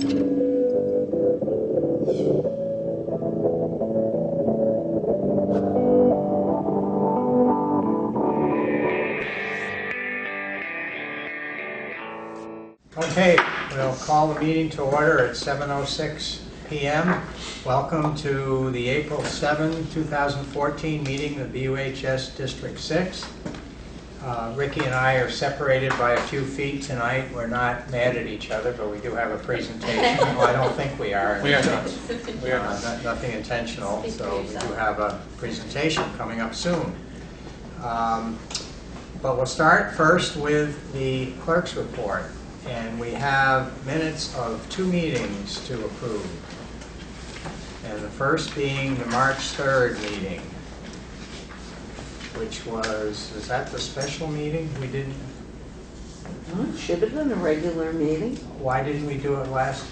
Okay, we'll call the meeting to order at 7:06 p.m. Welcome to the April 7, 2014 meeting of BUHS District 6. Ricky and I are separated by a few feet tonight. We're not mad at each other, but we do have a presentation. Well, I don't think we are. We are not. We are not. Nothing intentional, so we do have a presentation coming up soon. But we'll start first with the clerk's report. And we have minutes of 2 meetings to approve. And the first being the March 3rd meeting, which is that the special meeting? We didn't... Well, it should have been a regular meeting. Why didn't we do it last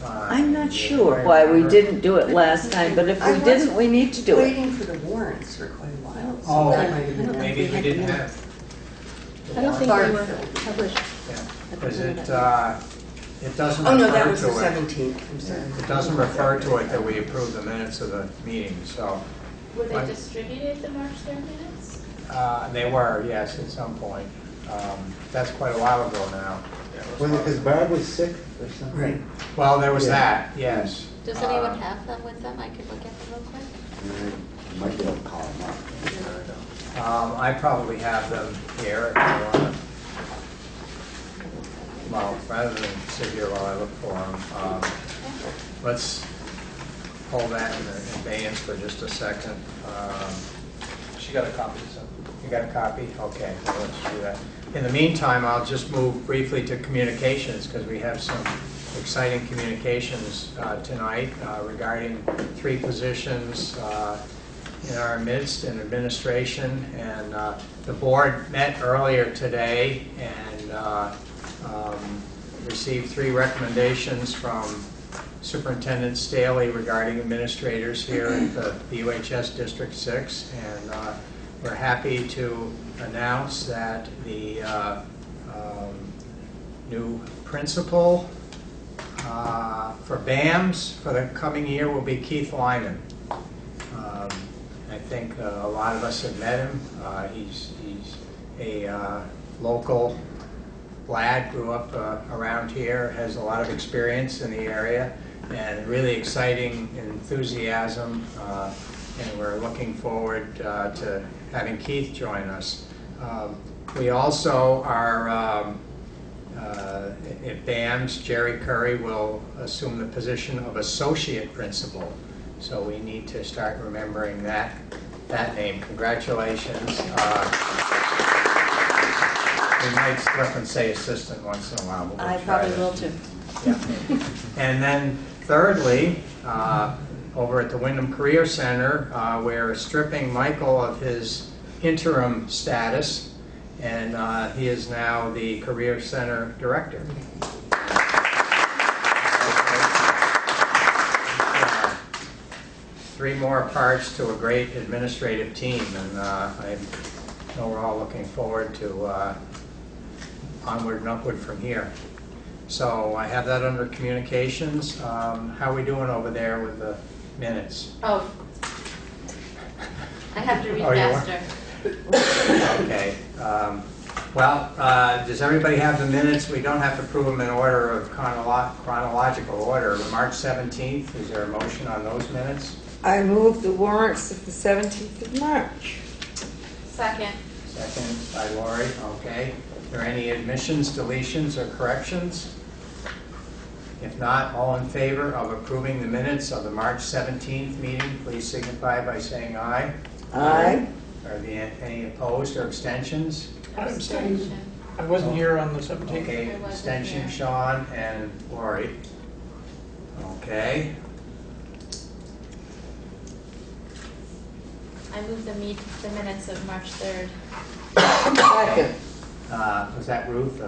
time? I'm not sure why we didn't do it last time, but if we didn't, we need to do it. Waiting for the warrants for quite a while. So Oh, that might have been maybe we didn't have... I don't think they were published. Yeah, because it doesn't Oh, no, refer that was to the it. 17th. I'm sorry. It doesn't refer to it that we approve the minutes of the meeting, so... Were they distributed, the March 3rd minutes? They were, yes, at some point. That's quite a while ago now. Was it because Barb was sick or something? Right. Well, there was that, yes. Does anyone have them with them? I could look at them real quick. You might be able to call him up. I probably have them here if you want. Well, rather than sit here while I look for them, let's hold that in abeyance for just a second. She got a copy, so. You got a copy? Okay, well, let's do that. In the meantime, I'll just move briefly to communications because we have some exciting communications tonight regarding 3 positions in our midst in administration. And the board met earlier today and received 3 recommendations from Superintendent Staley regarding administrators here at the BUHS District 6. And we're happy to announce that the new principal for BAMS for the coming year will be Keith Lyman. I think a lot of us have met him. He's a local lad, grew up around here, has a lot of experience in the area, and really exciting enthusiasm. And we're looking forward to having Keith join us. We also are, at BAMS, Jerry Curry will assume the position of associate principal. So we need to start remembering that name. Congratulations. We might slip and say assistant once in a while. But I probably will too. Yeah. And then thirdly, over at the Wyndham Career Center, we're stripping Michael of his interim status, and he is now the Career Center Director. 3 more parts to a great administrative team, and I know we're all looking forward to onward and upward from here. So I have that under communications. How are we doing over there with the minutes? Oh. I have to read Oh, you are? faster. Okay. Well, does everybody have the minutes? We don't have to prove them in order of chronological order. March 17th, is there a motion on those minutes? I move the warrants of the 17th of March. Second. Second by Lori. Okay. Are there any admissions, deletions, or corrections? If not, all in favor of approving the minutes of the March 17th meeting, please signify by saying aye. Aye. Are there any opposed or abstentions? Abstention. I wasn't here on the 17th. Okay, I wasn't abstention, here. Sean and Lori. Okay. I move the minutes of March 3rd. Second. Was that Ruth?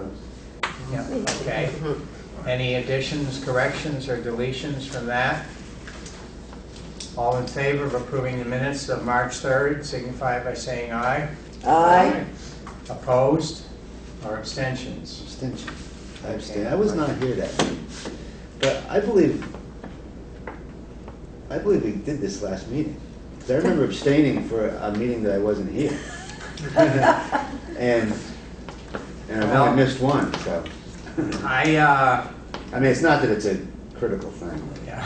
Yeah, okay. Any additions, corrections, or deletions from that? All in favor of approving the minutes of March 3rd, signify by saying aye. Aye. Opposed or abstentions? Abstention. I abstain. I was not here that day. But I believe we did this last meeting. 'Cause I remember abstaining for a meeting that I wasn't here. And I only missed one, so. I mean, it's not that it's a critical thing. Yeah,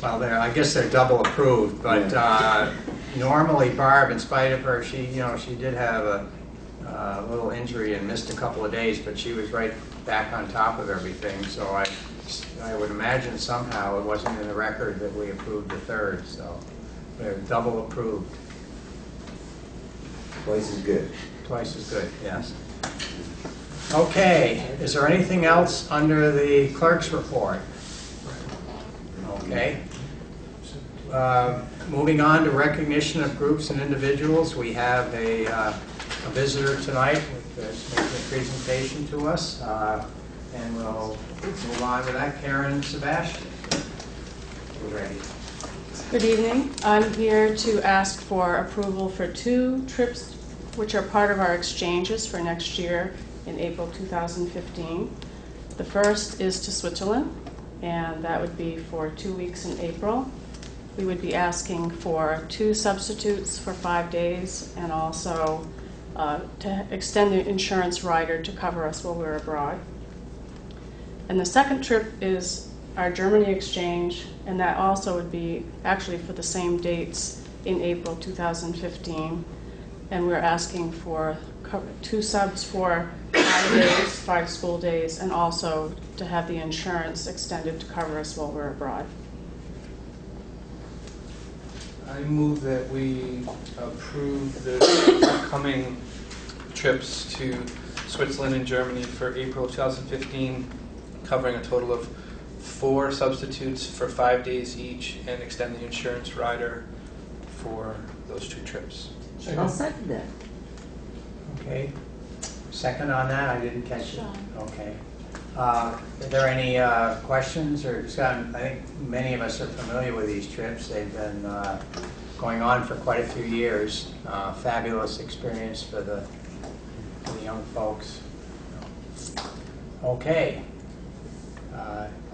well, I guess they're double approved, but normally Barb, in spite of her, she did have a little injury and missed a couple of days, but she was right back on top of everything, so I would imagine somehow it wasn't in the record that we approved the third, so they're double approved. Twice as good. Twice as good, yes. Okay, is there anything else under the clerk's report? Okay. Moving on to recognition of groups and individuals, we have a visitor tonight that's making a presentation to us, and we'll move on to that. Karen Sebastian, we're ready. Good evening. I'm here to ask for approval for 2 trips which are part of our exchanges for next year in April 2015. The first is to Switzerland, and that would be for 2 weeks in April. We would be asking for 2 substitutes for 5 days, and also to extend the insurance rider to cover us while we're abroad. And the second trip is our Germany exchange, and that also would be actually for the same dates in April 2015. And we're asking for 2 subs for 5 days, 5 school days, and also to have the insurance extended to cover us while we're abroad. I move that we approve the upcoming trips to Switzerland and Germany for April 2015, covering a total of 4 substitutes for 5 days each, and extend the insurance rider for those 2 trips. I'll second that. Okay. Second on that? I didn't catch it. Sean. Okay. Are there any questions or discussion? I think many of us are familiar with these trips. They've been going on for quite a few years. Fabulous experience for the young folks. Okay.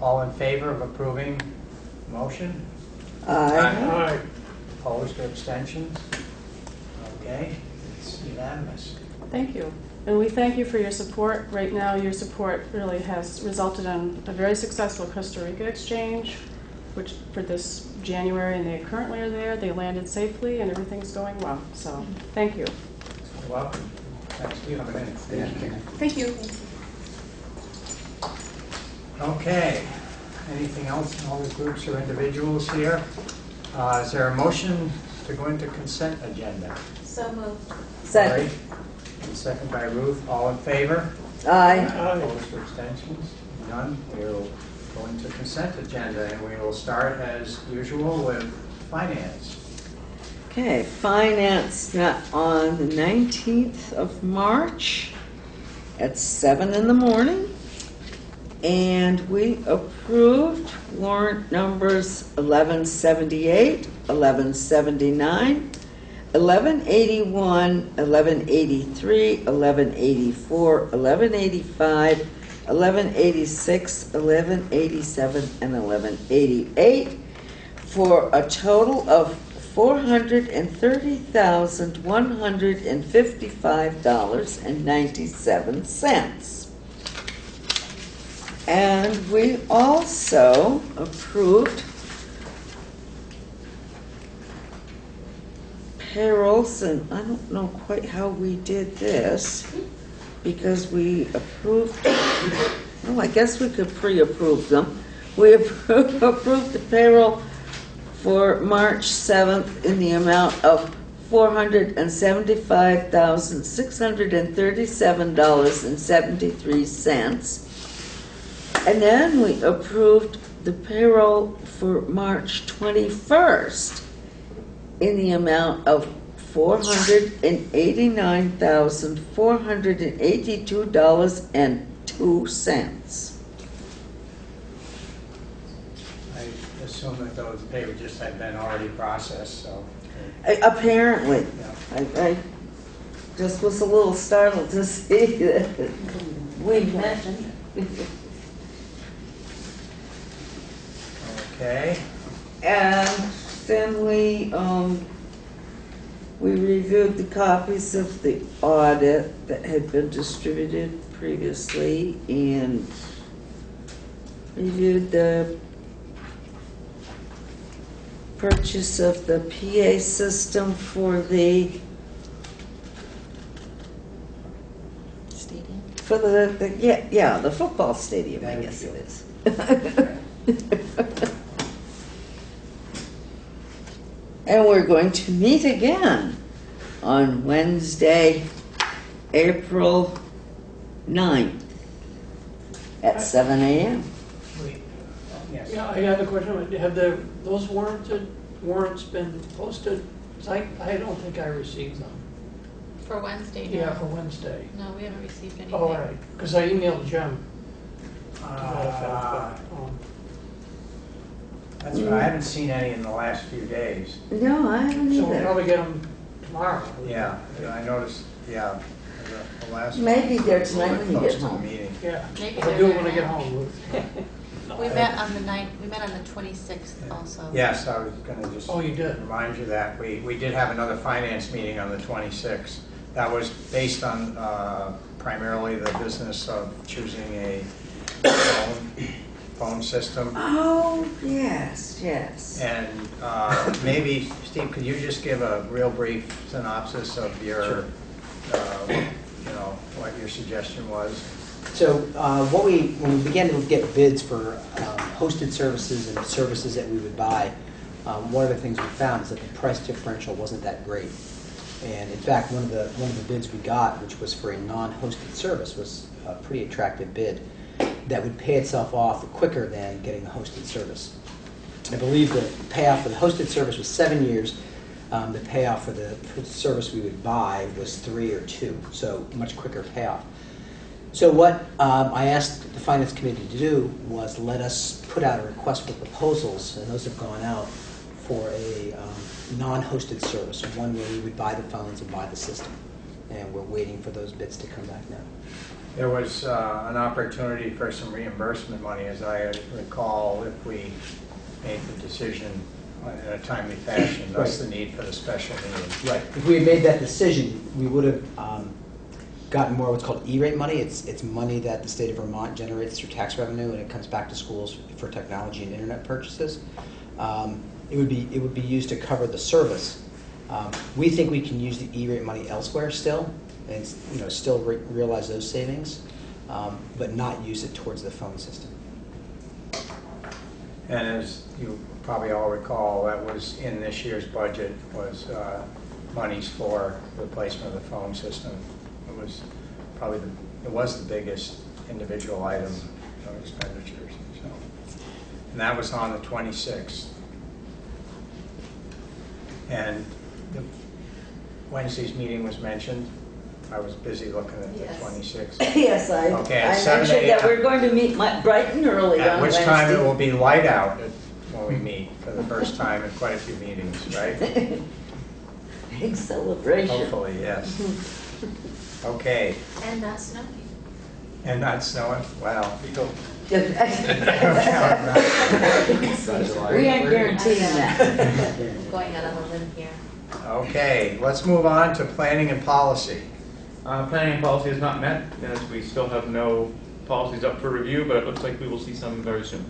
All in favor of approving the motion? Aye. Opposed or abstentions? Okay, it's unanimous. Thank you. And we thank you for your support. Right now, your support really has resulted in a very successful Costa Rica exchange, which for this January, and they currently are there. They landed safely, and everything's going well. So, thank you. You're welcome. Thanks for coming in. Thank you. Okay, anything else in all the groups or individuals here? Is there a motion to go into consent agenda? So moved. Second. Lori, and second by Ruth. All in favor? Aye. Opposed or abstentions? None. We'll go into consent agenda, and we will start as usual with finance. Okay, finance met on the 19th of March at 7 in the morning. And we approved warrant numbers 1178, 1179, 1181, 1183, 1184, 1185, 1186, 1187, and 1188 for a total of $430,155.97. And we also approved payrolls, and I don't know quite how we did this, because we approved, well, I guess we could pre-approve them. We approved the payroll for March 7th in the amount of $475,637.73. And then we approved the payroll for March 21st in the amount of $489,482.02. I assume that those payments just had been already processed, so. Apparently. Yeah. I just was a little startled to see that we met. Okay, And then we reviewed the copies of the audit that had been distributed previously and reviewed the purchase of the PA system for the Stadium. the football stadium, I guess it is. And we're going to meet again on Wednesday, April 9th at 7 a.m. yes. Yeah, I have a question. Have those warrants been posted? 'Cause I don't think I received them. For Wednesday, no. Yeah, for Wednesday. No, we haven't received anything. All right, because I emailed Jim to that effect. Uh, but, That's right, I haven't seen any in the last few days. No, I haven't So we'll either. probably get them tomorrow. Yeah, I noticed, yeah, the last. Maybe they're tonight when you Close get to the home. meeting. Yeah, Maybe I'll they're do it there when I get now. home, Ruth. We met on the 9th, we met on the 26th also. Yes, I was gonna just. Oh, you did? Remind you that we did have another finance meeting on the 26th. That was based on primarily the business of choosing a phone system. Oh, yes, yes. And maybe, Steve, could you just give a real brief synopsis of your, what your suggestion was? So when we began to get bids for hosted services and services that we would buy, one of the things we found is that the price differential wasn't that great. And in fact, one of the bids we got, which was for a non-hosted service, was a pretty attractive bid that would pay itself off quicker than getting a hosted service. I believe the payoff for the hosted service was 7 years. The payoff for the service we would buy was 3 or 2, so much quicker payoff. So what I asked the Finance Committee to do was let us put out a request for proposals, and those have gone out for a non-hosted service, one where we would buy the phones and buy the system. And we're waiting for those bids to come back now. There was an opportunity for some reimbursement money, as I recall, if we made the decision in a timely fashion, thus the need for the special meeting. Right. If we had made that decision, we would have gotten more what's called E-rate money. It's money that the state of Vermont generates through tax revenue, and it comes back to schools for technology and internet purchases. It would be used to cover the service. We think we can use the E-rate money elsewhere still, and still realize those savings, but not use it towards the phone system. And as you probably all recall, that was in this year's budget, was monies for replacement of the phone system. It was probably the biggest individual item of expenditures. So. And that was on the 26th. And Wednesday's meeting was mentioned. I was busy looking at the Yes. 26th. Yes, I Okay, at 7 mentioned that a.m. we're going to meet bright and early At on which Wednesday. time it will be light out when we meet for the first time in quite a few meetings, right? Big celebration. Hopefully, yes. Okay, And not snowing. and not snowing? Well, We hope. We aren't guaranteeing that. Going out on a limb here. okay, let's move on to planning and policy. Planning and policy has not met, as we still have no policies up for review, but it looks like we will see some very soon.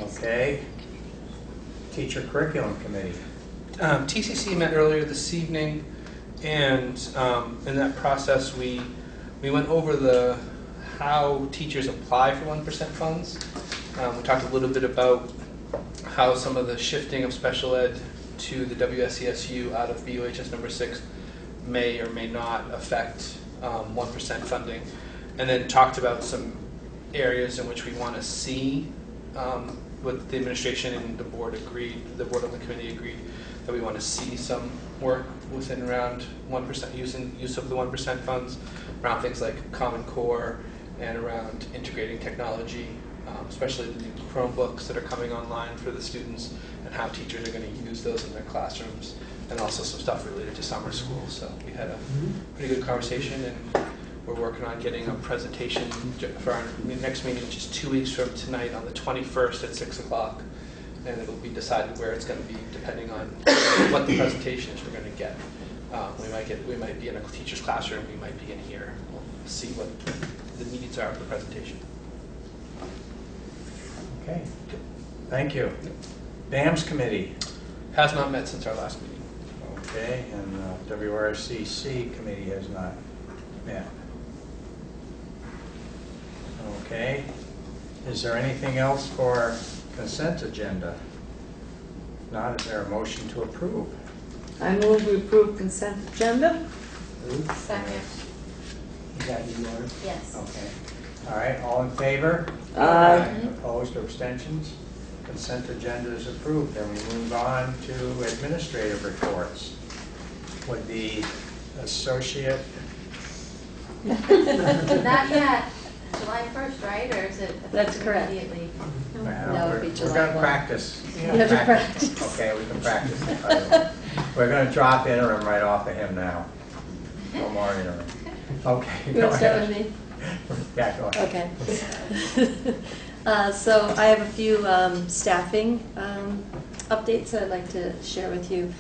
Okay. Teacher Curriculum Committee. TCC met earlier this evening, and in that process, we went over how teachers apply for 1% funds. We talked a little bit about how some of the shifting of special ed to the WSESU out of BUHS number 6 may or may not affect 1% funding, and then talked about some areas in which we want to see what the administration and the board agreed, the board on the committee agreed that we want to see some work within around 1% use of the 1% funds around things like Common Core and around integrating technology, especially the new Chromebooks that are coming online for the students, and how teachers are going to use those in their classrooms, and also some stuff related to summer school. So we had a pretty good conversation, and We're working on getting a presentation for our next meeting, which is 2 weeks from tonight on the 21st at 6 o'clock. And it'll be decided where it's going to be depending on what the presentations we're going to get. We might be in a teacher's classroom, we might be in here. We'll see what the needs are of the presentation. Okay, thank you. BAMS committee. Has not met since our last meeting. Okay, and WRCC committee has not met. Okay, is there anything else for consent agenda? If not, is there a motion to approve? I move we approve consent agenda. Second. Is that you, Lauren? Yes. Okay. All right, all in favor? Aye. Opposed or abstentions? Consent agenda is approved. Then we move on to administrative reports. Would the associate, Not yet. July 1st, right? Or is it That's effective correct. immediately? That would be we're July going to 1. practice. You have to practice. Okay, we can practice the title. We're going to drop interim right off of him now. No more interim. Okay, You go want to start ahead. with me? Yeah, go ahead. Okay. So I have a few staffing updates that I'd like to share with you.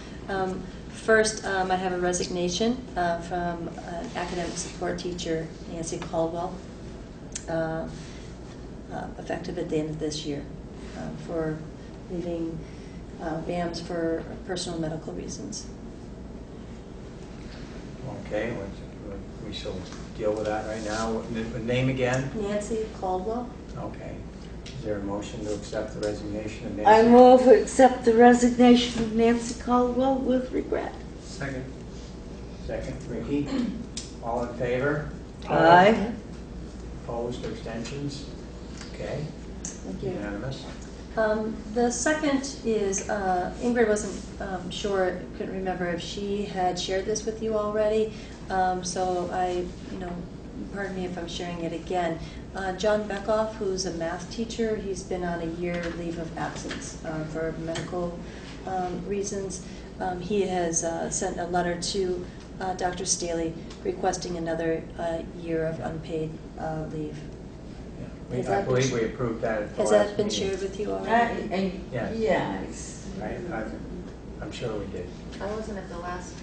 First, I have a resignation from an academic support teacher, Nancy Caldwell, effective at the end of this year, for leaving BAMS for personal medical reasons. Okay, we shall deal with that right now. Name again? Nancy Caldwell? Okay. Is there a motion to accept the resignation of Nancy? I move we accept the resignation of Nancy Caldwell with regret. Second. Second, Ricky. All in favor? Aye. Opposed or abstentions? Okay, Thank you. unanimous. The second is, Ingrid wasn't sure, couldn't remember if she had shared this with you already, so pardon me if I'm sharing it again. John Beckoff, who's a math teacher, he's been on a year leave of absence for medical reasons. He has sent a letter to Dr. Staley requesting another year of unpaid leave. Yeah. Has I that been believe sh- we approved that at the Has last that been meeting. shared with you already? Yes. Yes. Right, I'm sure we did. I wasn't at the last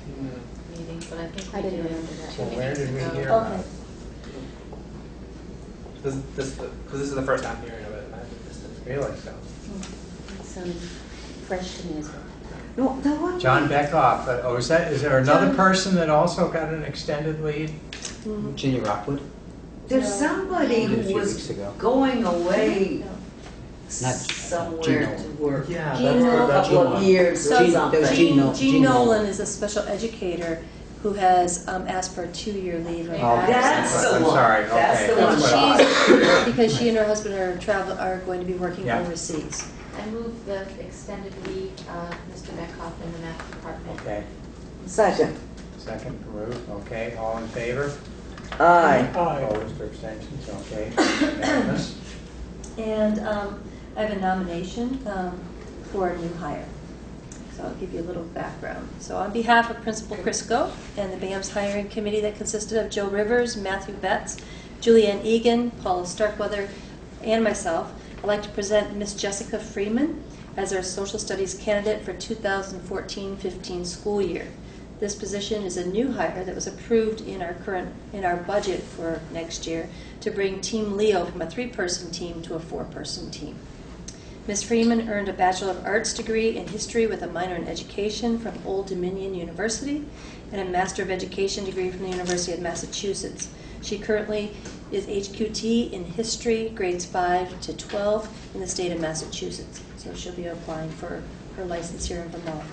meeting, but I think I we didn't did. remember that. So 2 where meetings did we ago. hear Okay. about it? Because this is the first time hearing of it, and I haven't missed it. Really? So, Some fresh to me. No, the one. John Beckoff, is there another John- person that also got an extended leave? Mhm. Ginny Rockwood? There's No. somebody Did a who few was weeks ago. going away Not somewhere Gino. to work. Yeah, Gino- For a couple of years So or Gene- something. that was Gene Jean Nolan. Nolan is a special educator who has asked for a 2-year leave of Oh, That's absence. the I'm one. sorry, That's okay. the one. And That's what I- she's, because she and her husband are going to be working Yeah. overseas. I moved the extended leave of Mr. Beckoff in the math department. Okay, Second. second from Ruth, okay, all in favor? Aye. Opposed or abstentions, okay, unanimous. And I have a nomination for a new hire. So I'll give you a little background. So on behalf of Principal Crisco and the BAMS hiring committee that consisted of Joe Rivers, Matthew Betts, Julianne Egan, Paula Starkweather, and myself, I'd like to present Miss Jessica Freeman as our social studies candidate for 2014-15 school year. This position is a new hire that was approved in our budget for next year to bring Team Leo from a 3-person team to a 4-person team. Ms. Freeman earned a Bachelor of Arts degree in history with a minor in education from Old Dominion University and a Master of Education degree from the University of Massachusetts. She currently is HQT in history, grades 5 to 12 in the state of Massachusetts. So she'll be applying for her license here in Vermont.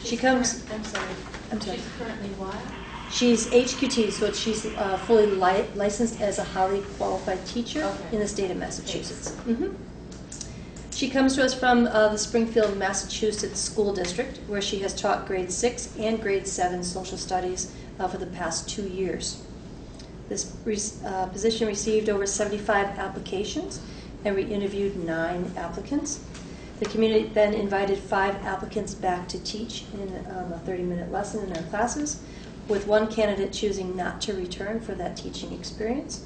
She comes, I'm sorry. I'm sorry. She's currently what? She's HQT, so she's fully licensed as a highly qualified teacher Okay. in the state of Massachusetts. Mhm. She comes to us from the Springfield, Massachusetts School District, where she has taught grade 6 and grade 7 social studies for the past 2 years. This position received over 75 applications, and we interviewed 9 applicants. The community then invited 5 applicants back to teach in a 30-minute lesson in our classes. with one candidate choosing not to return for that teaching experience.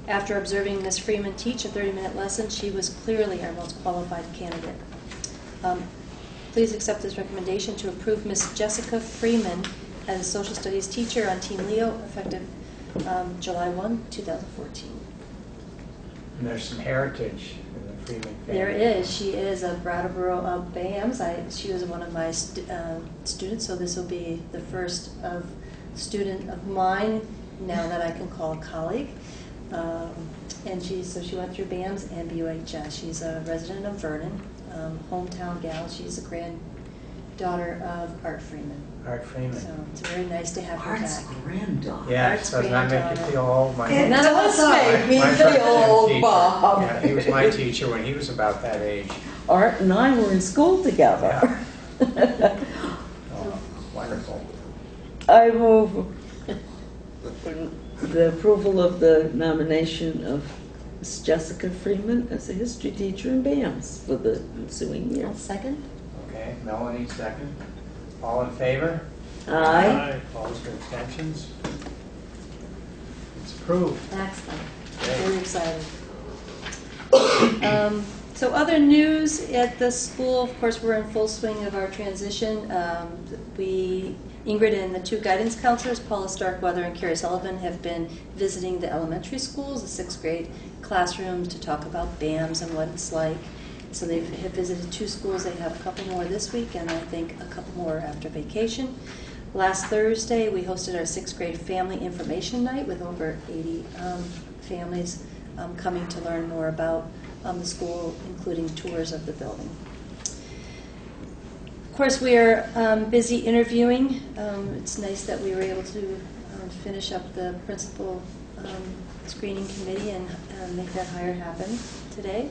After observing Ms. Freeman teach a 30-minute lesson, she was clearly our most qualified candidate. Please accept this recommendation to approve Ms. Jessica Freeman as a social studies teacher on Team Leo, effective July 1, 2014. And there's some heritage in the Freeman family. There is. She is a Brattleboro BAMS. She was one of my students, so this will be the first student of mine now that I can call a colleague. And she went through BAMS and BUHS. She's a resident of Vernon, hometown gal. She's a granddaughter of Art Freeman. Art Freeman. So it's very nice to have her Art's back. granddaughter. Yeah, Art's doesn't that make you granddaughter. feel old? It None of us does are. make me My feel first old, teacher, Bob. yeah, he was my teacher when he was about that age. Art and I were in school together. Oh, wonderful. I move the approval of the nomination of Ms. Jessica Freeman as a history teacher in BAMS for the ensuing year. I'll second. Okay, Melanie, second. All in favor? Aye. Opposed or abstentions? It's approved. Excellent. Great. Very excited. So other news at the school, of course, we're in full swing of our transition. Ingrid and the two guidance counselors, Paula Starkweather and Carrie Sullivan, have been visiting the elementary schools, the 6th grade classrooms, to talk about BAMS and what it's like. So they have visited 2 schools. They have a couple more this week, and I think a couple more after vacation. Last Thursday, we hosted our 6th grade family information night with over 80 families coming to learn more about the school, including tours of the building. Of course, we are busy interviewing. It's nice that we were able to finish up the principal screening committee and make that hire happen today.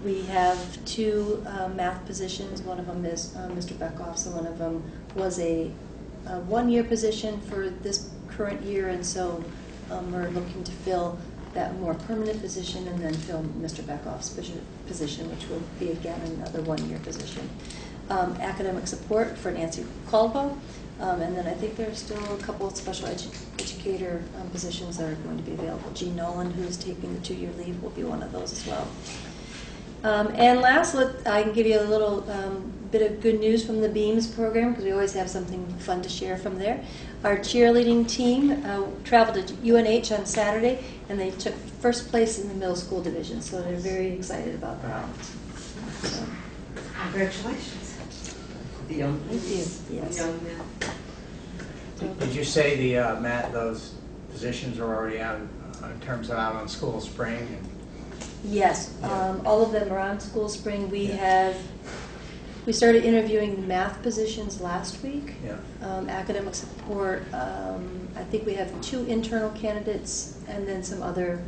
We have 2 math positions. One of them is Mr. Beckoff's, and one of them was a 1-year position for this current year, and so we're looking to fill that more permanent position and then fill Mr. Beckoff's position, which will be again another 1-year position. Academic support for Nancy Caldwell, and then I think there's still a couple of special educator positions that are going to be available. Jean Nolan, who is taking the 2-year leave, will be one of those as well. And last, I can give you a little bit of good news from the BEAMS program, because we always have something fun to share from there. Our cheerleading team traveled to UNH on Saturday, and they took first place in the middle school division, so they're very excited about that. So, Congratulations. The young thank you. Yes. young men. Did you say Matt, those positions are already out in terms of out on School Spring? Yes, all of them are on School Spring. We started interviewing math positions last week. Yeah. Academic support, I think we have 2 internal candidates and then some other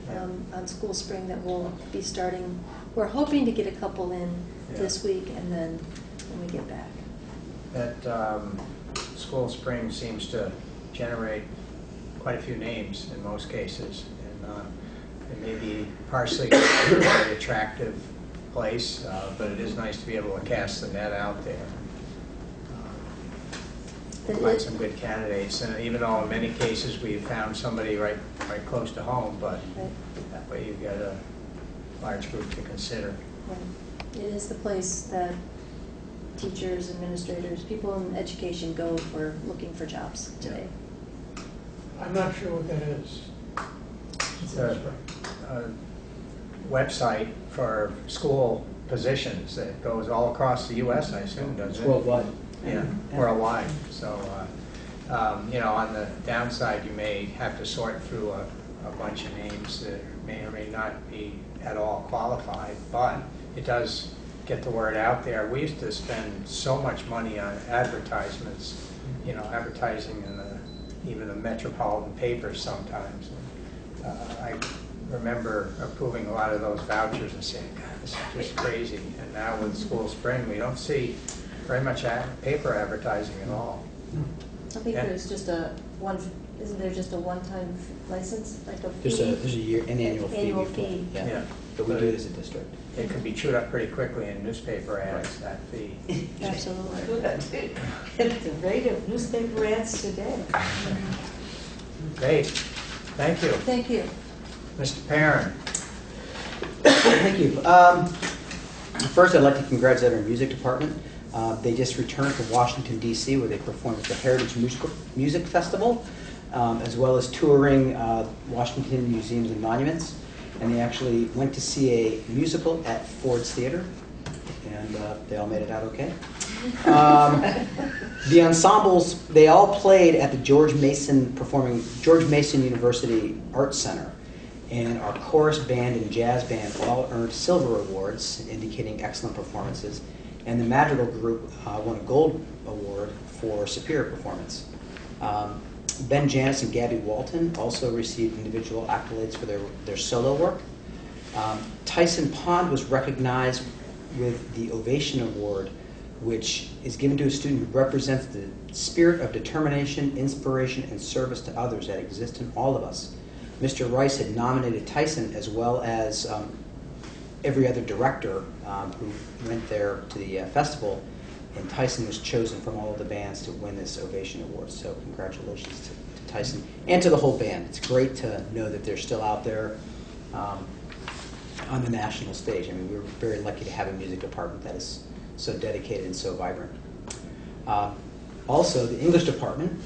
on School Spring that will be starting. We're hoping to get a couple in this week and then when we get back. That School Spring seems to generate quite a few names in most cases, and it may be partially a very attractive place, but it is nice to be able to cast the net out there. Find some good candidates, and even though in many cases we've found somebody right close to home, but that way you've got a large group to consider. It is the place that teachers, administrators, people in education go for looking for jobs today. I'm not sure what that is. It's a website for school positions that goes all across the U.S., I assume, doesn't It's it? worldwide. Yeah, worldwide. So, you know, on the downside, you may have to sort through a bunch of names that may or may not be at all qualified, but it does get the word out there. We used to spend so much money on advertisements, you know, advertising in even the metropolitan papers sometimes. I remember approving a lot of those vouchers and saying, God, this is just crazy. And now with School Spring, we don't see very much paper advertising at all. I think there's just one isn't there just a one-time license, like a fee? There's an annual fee. Annual we pay. fee. Yeah. But we do it as a district. It can be chewed up pretty quickly in newspaper ads, that fee. Absolutely. At the rate of newspaper ads today. Great, thank you. Thank you. Mr. Perrin. Thank you. First, I'd like to congratulate our music department. They just returned from Washington, D.C., where they performed at the Heritage Music Festival, as well as touring Washington museums and monuments. And they actually went to see a musical at Ford's Theater, and they all made it out okay. The ensembles, they all played at the George Mason University Arts Center. And our chorus band and jazz band all earned silver awards, indicating excellent performances. And the Madrigal group won a gold award for superior performance. Ben Janis and Gabby Walton also received individual accolades for their solo work. Tyson Pond was recognized with the Ovation Award, which is given to a student who represents the spirit of determination, inspiration, and service to others that exists in all of us. Mr. Rice had nominated Tyson, as well as every other director who went there to the festival, and Tyson was chosen from all of the bands to win this Ovation Award. So congratulations to Tyson and to the whole band. It's great to know that they're still out there on the national stage. I mean, we're very lucky to have a music department that is so dedicated and so vibrant. Also, the English department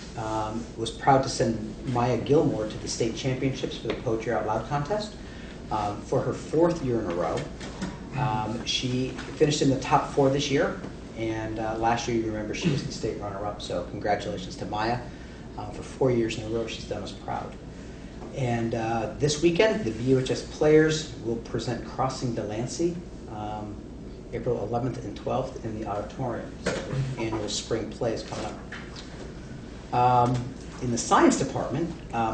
was proud to send Maya Gilmore to the state championships for the Poetry Out Loud contest for her 4th year in a row. She finished in the top 4 this year, and last year, you remember, she was the state runner-up, so congratulations to Maya. For 4 years in a row, she's done us proud. And this weekend, the BUHS players will present Crossing Delancey, April 11th and 12th in the auditorium. So the annual spring play is coming up. In the science department,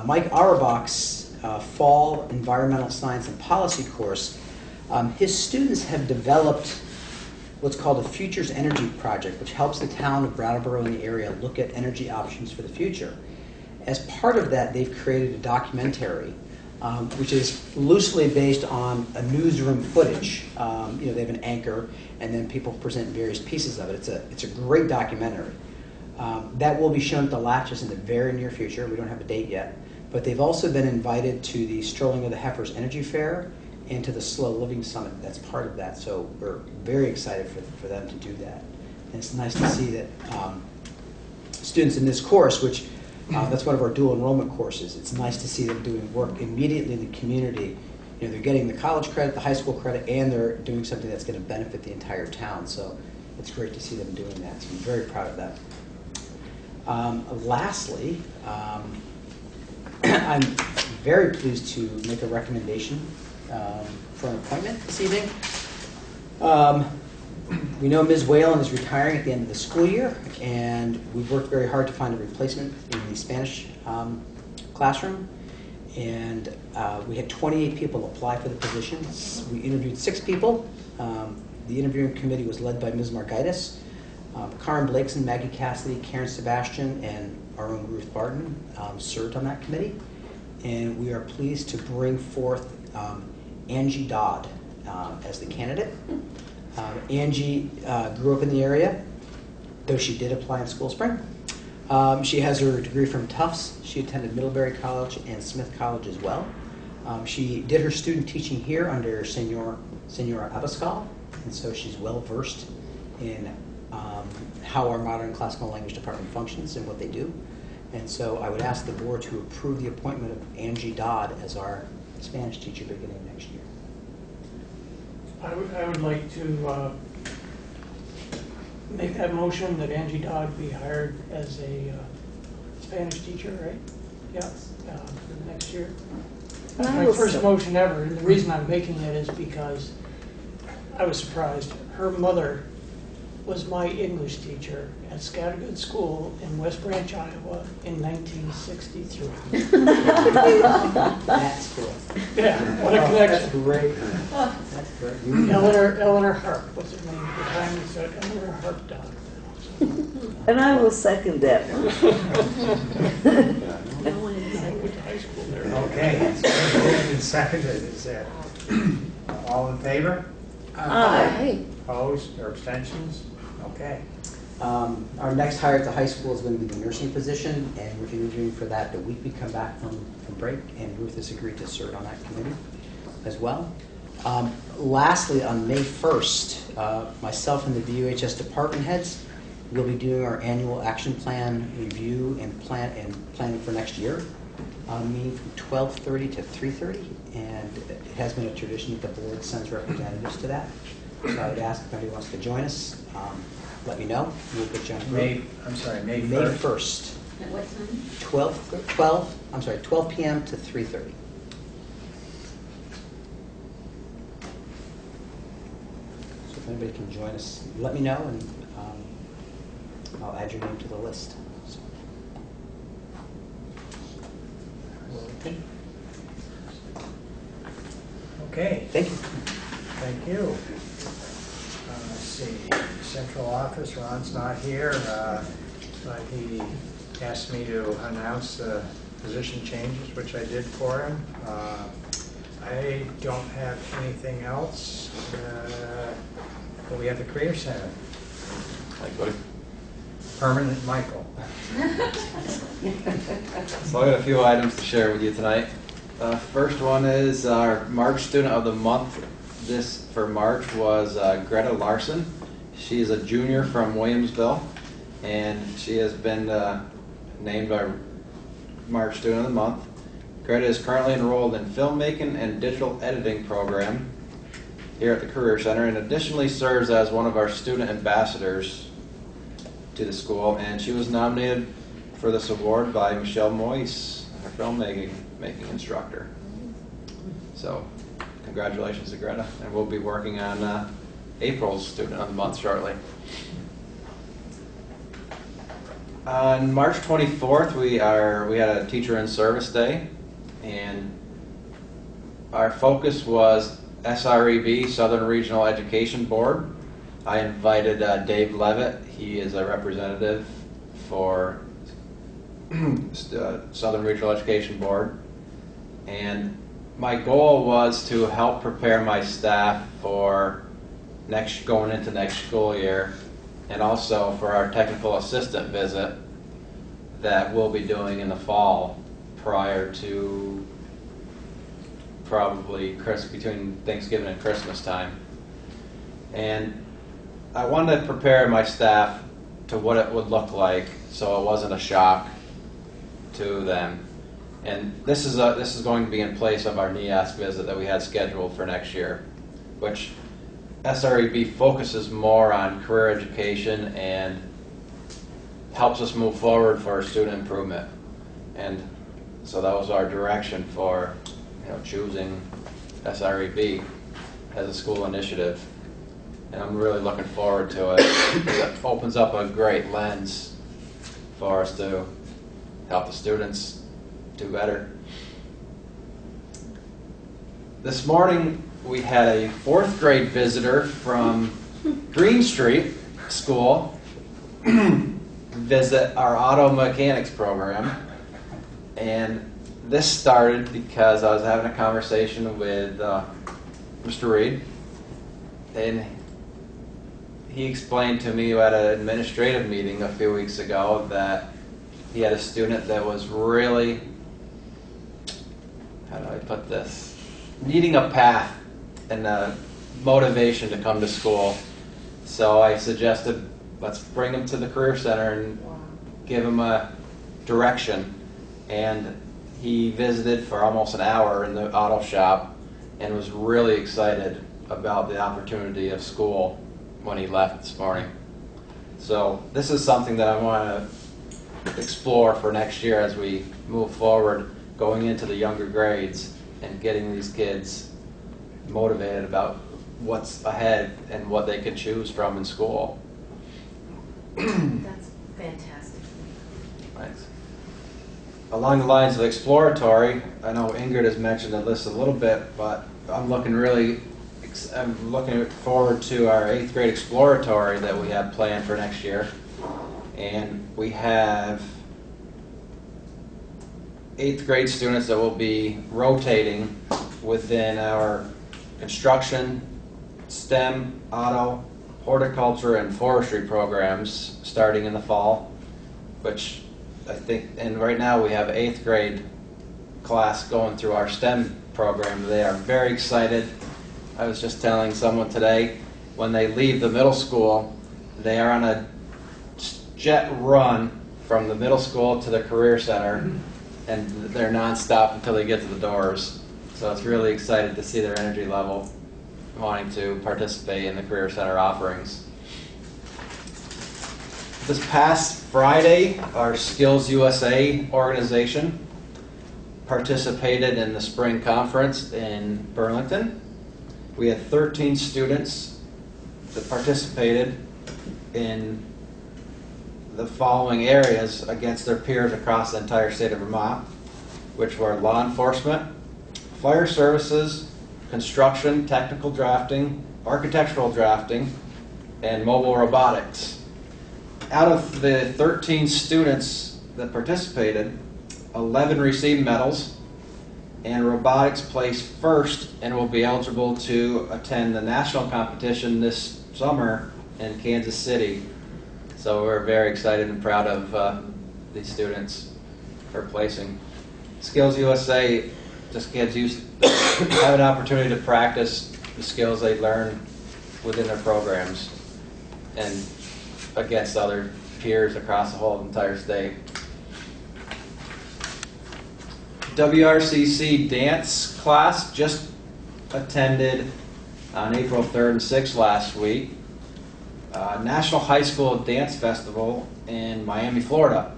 Mike Auerbach's fall environmental science and policy course, his students have developed what's called a Futures Energy Project, which helps the town of Brattleboro and the area look at energy options for the future. As part of that, they've created a documentary which is loosely based on a newsroom footage. They have an anchor, and then people present various pieces of it. It's a great documentary. That will be shown at the Latches in the very near future. We don't have a date yet. But they've also been invited to the Strolling of the Heifers Energy Fair and to the Slow Living Summit. That's part of that. So we're very excited for them to do that. And it's nice to see that students in this course, which that's one of our dual enrollment courses. It's nice to see them doing work immediately in the community. They're getting the college credit, the high school credit, and they're doing something that's going to benefit the entire town. So it's great to see them doing that. So I'm very proud of that. Lastly, I'm very pleased to make a recommendation for an appointment this evening. We know Ms. Whalen is retiring at the end of the school year, and we've worked very hard to find a replacement in the Spanish classroom. And we had 28 people apply for the position. We interviewed 6 people. The interviewing committee was led by Ms. Margaitis. Karen Blakeson, Maggie Cassidy, Karen Sebastian, and our own Ruth Barton served on that committee. And we are pleased to bring forth Angie Dodd as the candidate. Angie grew up in the area, though she did apply in School Spring. She has her degree from Tufts. She attended Middlebury College and Smith College as well. She did her student teaching here under Senora Abascal, and so she's well versed in how our modern classical language department functions and what they do. And so I would ask the board to approve the appointment of Angie Dodd as our Spanish teacher beginning next year. I would like to make that motion that Angie Dodd be hired as a Spanish teacher, right? Yeah, for the next year. That's my first motion ever, and the reason I'm making it is because I was surprised. Her mother was my English teacher at Scattergood School in West Branch, Iowa in 1963. That's cool. Yeah, what a connection. That's great. That's great. Eleanor Harp, what's her name? The time we said Eleanor Harp Dodd. And I will second that one. high school there. Okay, it's been moved and seconded, is that all in favor? Aye. Opposed or abstentions? Okay. Our next hire at the high school is going to be the nursing position, and we're interviewing for that the week we come back from break, and Ruth has agreed to serve on that committee as well. Lastly, on May 1st, myself and the VUHS department heads will be doing our annual action plan review and planning for next year, meeting from 12:30 to 3:30, and it has been a tradition that the board sends representatives to that. So I would ask if anybody wants to join us, let me know. We'll get you on the group. May May 1st. 1st, At what time? 12 p.m. to 3:30. So if anybody can join us, let me know, and I'll add your name to the list. So. Okay, Thank you. thank you. Let's see, central office, Ron's not here, but he asked me to announce the position changes, which I did for him. I don't have anything else. But we have the Career Center. Hi, buddy. Permanent Michael. So I got a few items to share with you tonight. First one is our March Student of the Month. This for March was Greta Larson. She is a junior from Williamsville, and she has been named our March Student of the Month. Greta is currently enrolled in filmmaking and digital editing program here at the Career Center, and additionally serves as one of our student ambassadors to the school, and she was nominated for this award by Michelle Moyes, our filmmaking instructor. So congratulations to Greta, and we'll be working on April's Student of the Month shortly. On March 24th, we had a Teacher in Service Day, and our focus was SREB, Southern Regional Education Board. I invited Dave Levitt. He is a representative for Southern Regional Education Board. And my goal was to help prepare my staff for going into next school year, and also for our technical assistant visit that we'll be doing in the fall prior to probably between Thanksgiving and Christmas time. And I wanted to prepare my staff to what it would look like so it wasn't a shock to them. And this is going to be in place of our NEASC visit that we had scheduled for next year, which SREB focuses more on career education and helps us move forward for student improvement. And so that was our direction for choosing SREB as a school initiative. And I'm really looking forward to it. It opens up a great lens for us to help the students do better. This morning we had a 4th grade visitor from Green Street School visit our auto mechanics program. And this started because I was having a conversation with Mr. Reed, and he explained to me at an administrative meeting a few weeks ago that he had a student that was really, how do I put this, needing a path and a motivation to come to school. So I suggested, let's bring him to the Career Center and give him a direction. And he visited for almost an hour in the auto shop and was really excited about the opportunity of school when he left this morning. So this is something that I want to explore for next year as we move forward, going into the younger grades and getting these kids motivated about what's ahead and what they can choose from in school. That's fantastic. Thanks. Along the lines of exploratory, I know Ingrid has mentioned this a little bit, but I'm looking forward to our 8th grade exploratory that we have planned for next year. And we have 8th grade students that will be rotating within our construction, STEM, auto, horticulture, and forestry programs starting in the fall, which I think, and right now we have 8th grade class going through our STEM program. They are very excited. I was just telling someone today, when they leave the middle school, they are on a jet run from the middle school to the career center, and they're nonstop until they get to the doors. So it's really excited to see their energy level wanting to participate in the career center offerings. This past Friday, our Skills USA organization participated in the spring conference in Burlington. We had 13 students that participated in the following areas against their peers across the entire state of Vermont, which were law enforcement, fire services, construction, technical drafting, architectural drafting, and mobile robotics. Out of the 13 students that participated, 11 received medals, and robotics placed first and will be eligible to attend the national competition this summer in Kansas City. So we're very excited and proud of these students for placing. Skills USA just gives you have an opportunity to practice the skills they learn within their programs and against other peers across the whole entire state. WRCC dance class just attended on April 3rd and 6th last week. National High School Dance Festival in Miami, Florida,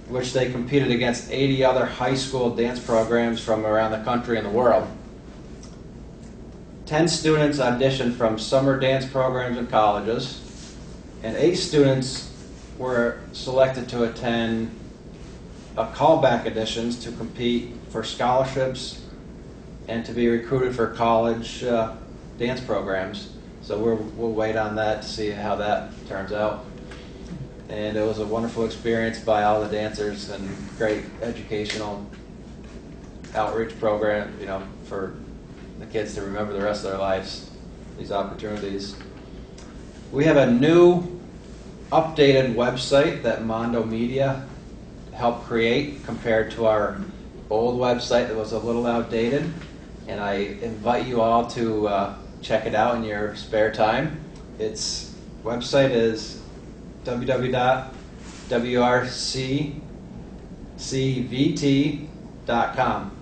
which they competed against 80 other high school dance programs from around the country and the world. 10 students auditioned from summer dance programs and colleges, and 8 students were selected to attend callback auditions to compete for scholarships and to be recruited for college dance programs. So we'll wait on that to see how that turns out. And it was a wonderful experience by all the dancers and great educational outreach program, you know, for the kids to remember the rest of their lives, these opportunities. We have a new updated website that Mondo Media helped create compared to our old website that was a little outdated. And I invite you all to check it out in your spare time. Its website is www.wrccvt.com,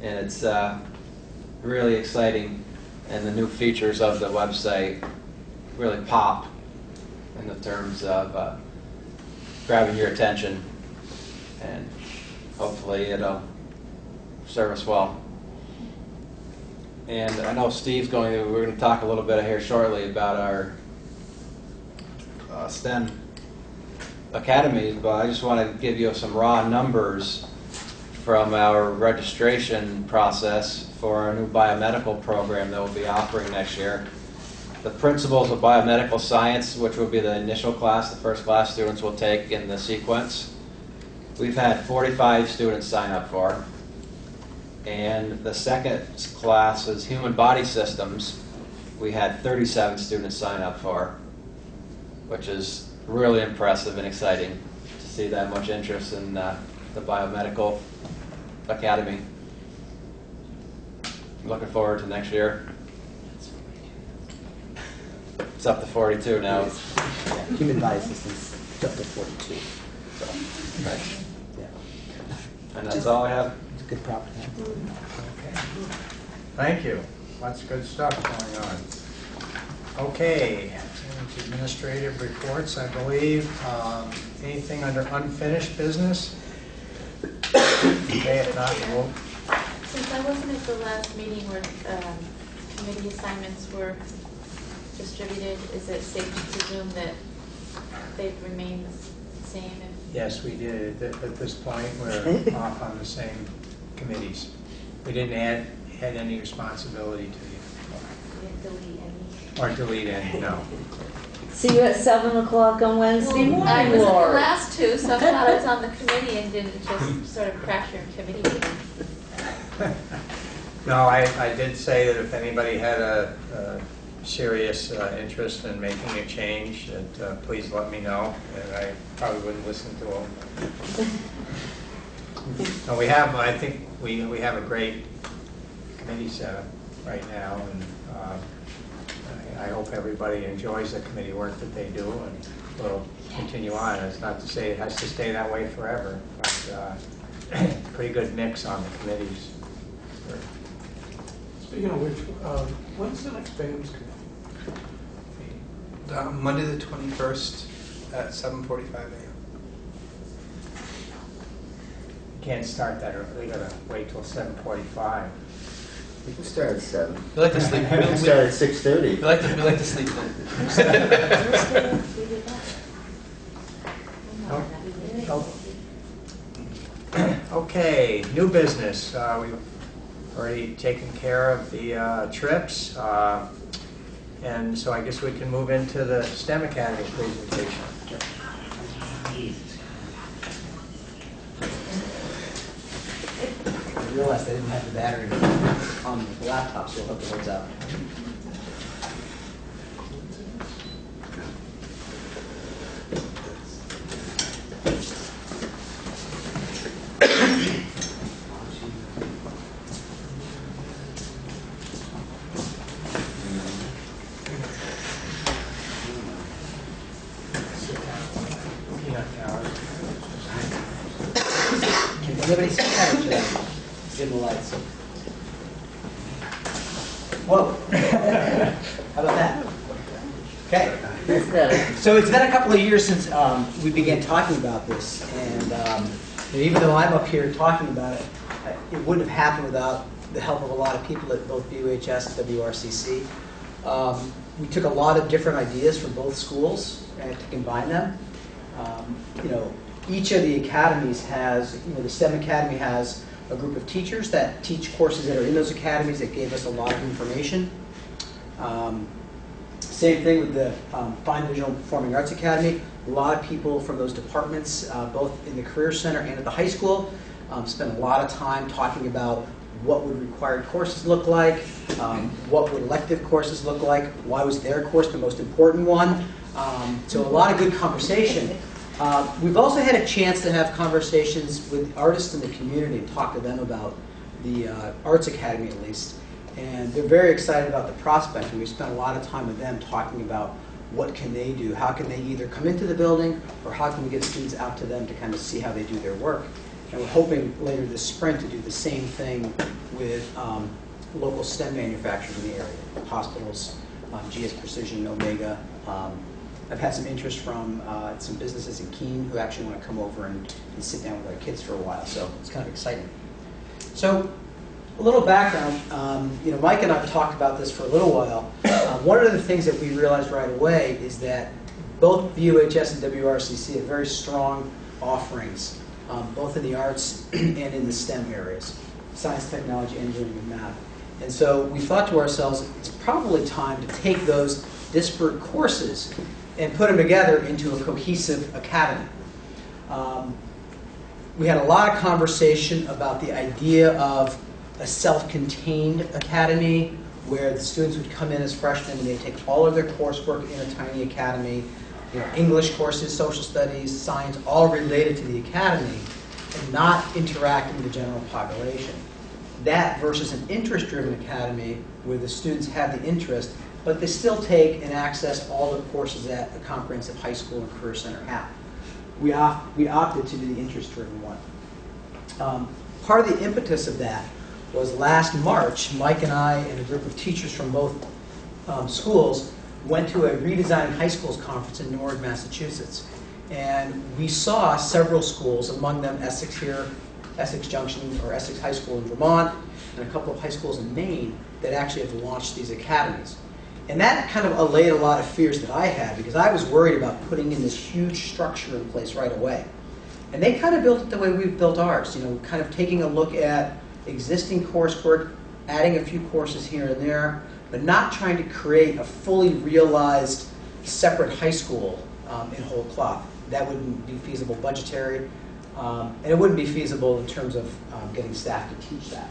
and it's really exciting, and the new features of the website really pop in the terms of grabbing your attention, and hopefully it'll serve us well. And I know we're going to talk a little bit here shortly about our STEM academies, but I just want to give you some raw numbers from our registration process for our new biomedical program that we'll be offering next year. The principles of biomedical science, which will be the initial class, the first class students will take in the sequence, we've had 45 students sign up for. And the second class is human body systems. We had 37 students sign up for, which is really impressive and exciting to see that much interest in the biomedical academy. Looking forward to next year. It's up to 42 now. Yeah, human body systems up to 42. So, Right. yeah. And that's all I have. It's a good property. Okay. Thank you. Lots of good stuff going on. Okay, administrative reports, I believe. Anything under unfinished business? Okay, if not, we'll... Since I wasn't at the last meeting where committee assignments were distributed, is it safe to presume that they've remained the same? Yes, we did. At this point, we're off on the same committees. We didn't add any responsibility to you. We didn't delete any? Or delete any, no. See you at 7 o'clock on Wednesday I morning, was at the Lori. last two, so I thought I was on the committee and didn't just sort of crash your committee meeting. No, I did say that if anybody had a serious interest in making a change, that please let me know, and I probably wouldn't listen to them. No, we have, I think we have a great committee set up right now, and I hope everybody enjoys the committee work that they do, and will continue on. It's not to say it has to stay that way forever, but pretty good mix on the committees. Speaking of which, when's the next BAMS committee? Monday the 21st at 7:45 a.m. Can't start that early, we gotta wait till 7:45. We can start at 7. We like to sleep. We can start at 6:30. We like to sleep then. Okay, new business. We've already taken care of the trips, and so I guess we can move into the STEM Academy presentation. I realized I didn't have the battery on the laptop, so I'll hook the words out. Can anybody see that? Or should I dim the lights? Whoa. How about that? Okay. That's better. So it's been a couple of years since we began talking about this, and even though I'm up here talking about it, it wouldn't have happened without the help of a lot of people at both BUHS and WRCC. We took a lot of different ideas from both schools and to combine them. Each of the academies has, the STEM Academy has a group of teachers that teach courses that are in those academies that gave us a lot of information. Same thing with the Fine Visual and Performing Arts Academy. A lot of people from those departments, both in the Career Center and at the high school, spent a lot of time talking about what would required courses look like, what would elective courses look like, why was their course the most important one. So a lot of good conversation. We've also had a chance to have conversations with artists in the community and talk to them about the Arts Academy at least. And they're very excited about the prospect, and we spent a lot of time with them talking about what can they do, how can they either come into the building, or how can we get students out to them to kind of see how they do their work. And we're hoping later this spring to do the same thing with local STEM manufacturers in the area, hospitals, GS Precision, Omega. I've had some interest from some businesses in Keene who actually want to come over and sit down with our kids for a while, so it's kind of exciting. So a little background, Mike and I have talked about this for a little while. One of the things that we realized right away is that both VUHS and WRCC have very strong offerings, both in the arts and in the STEM areas, science, technology, engineering, and math. And so we thought to ourselves, it's probably time to take those disparate courses and put them together into a cohesive academy. We had a lot of conversation about the idea of a self-contained academy where the students would come in as freshmen and they'd take all of their coursework in a tiny academy, English courses, social studies, science, all related to the academy and not interacting with the general population. That versus an interest-driven academy where the students have the interest, but they still take and access all the courses that a comprehensive high school and career center have. We opted to do the interest-driven one. Part of the impetus of that was last March, Mike and I and a group of teachers from both schools went to a Redesigning High Schools conference in Norwood, Massachusetts. And we saw several schools, among them Essex here, Essex Junction, or Essex High School in Vermont, and a couple of high schools in Maine that actually have launched these academies. And that kind of allayed a lot of fears that I had, because I was worried about putting in this huge structure in place right away. And they kind of built it the way we've built ours, kind of taking a look at existing coursework, adding a few courses here and there, but not trying to create a fully realized separate high school in whole cloth. That wouldn't be feasible budgetary, and it wouldn't be feasible in terms of getting staff to teach that.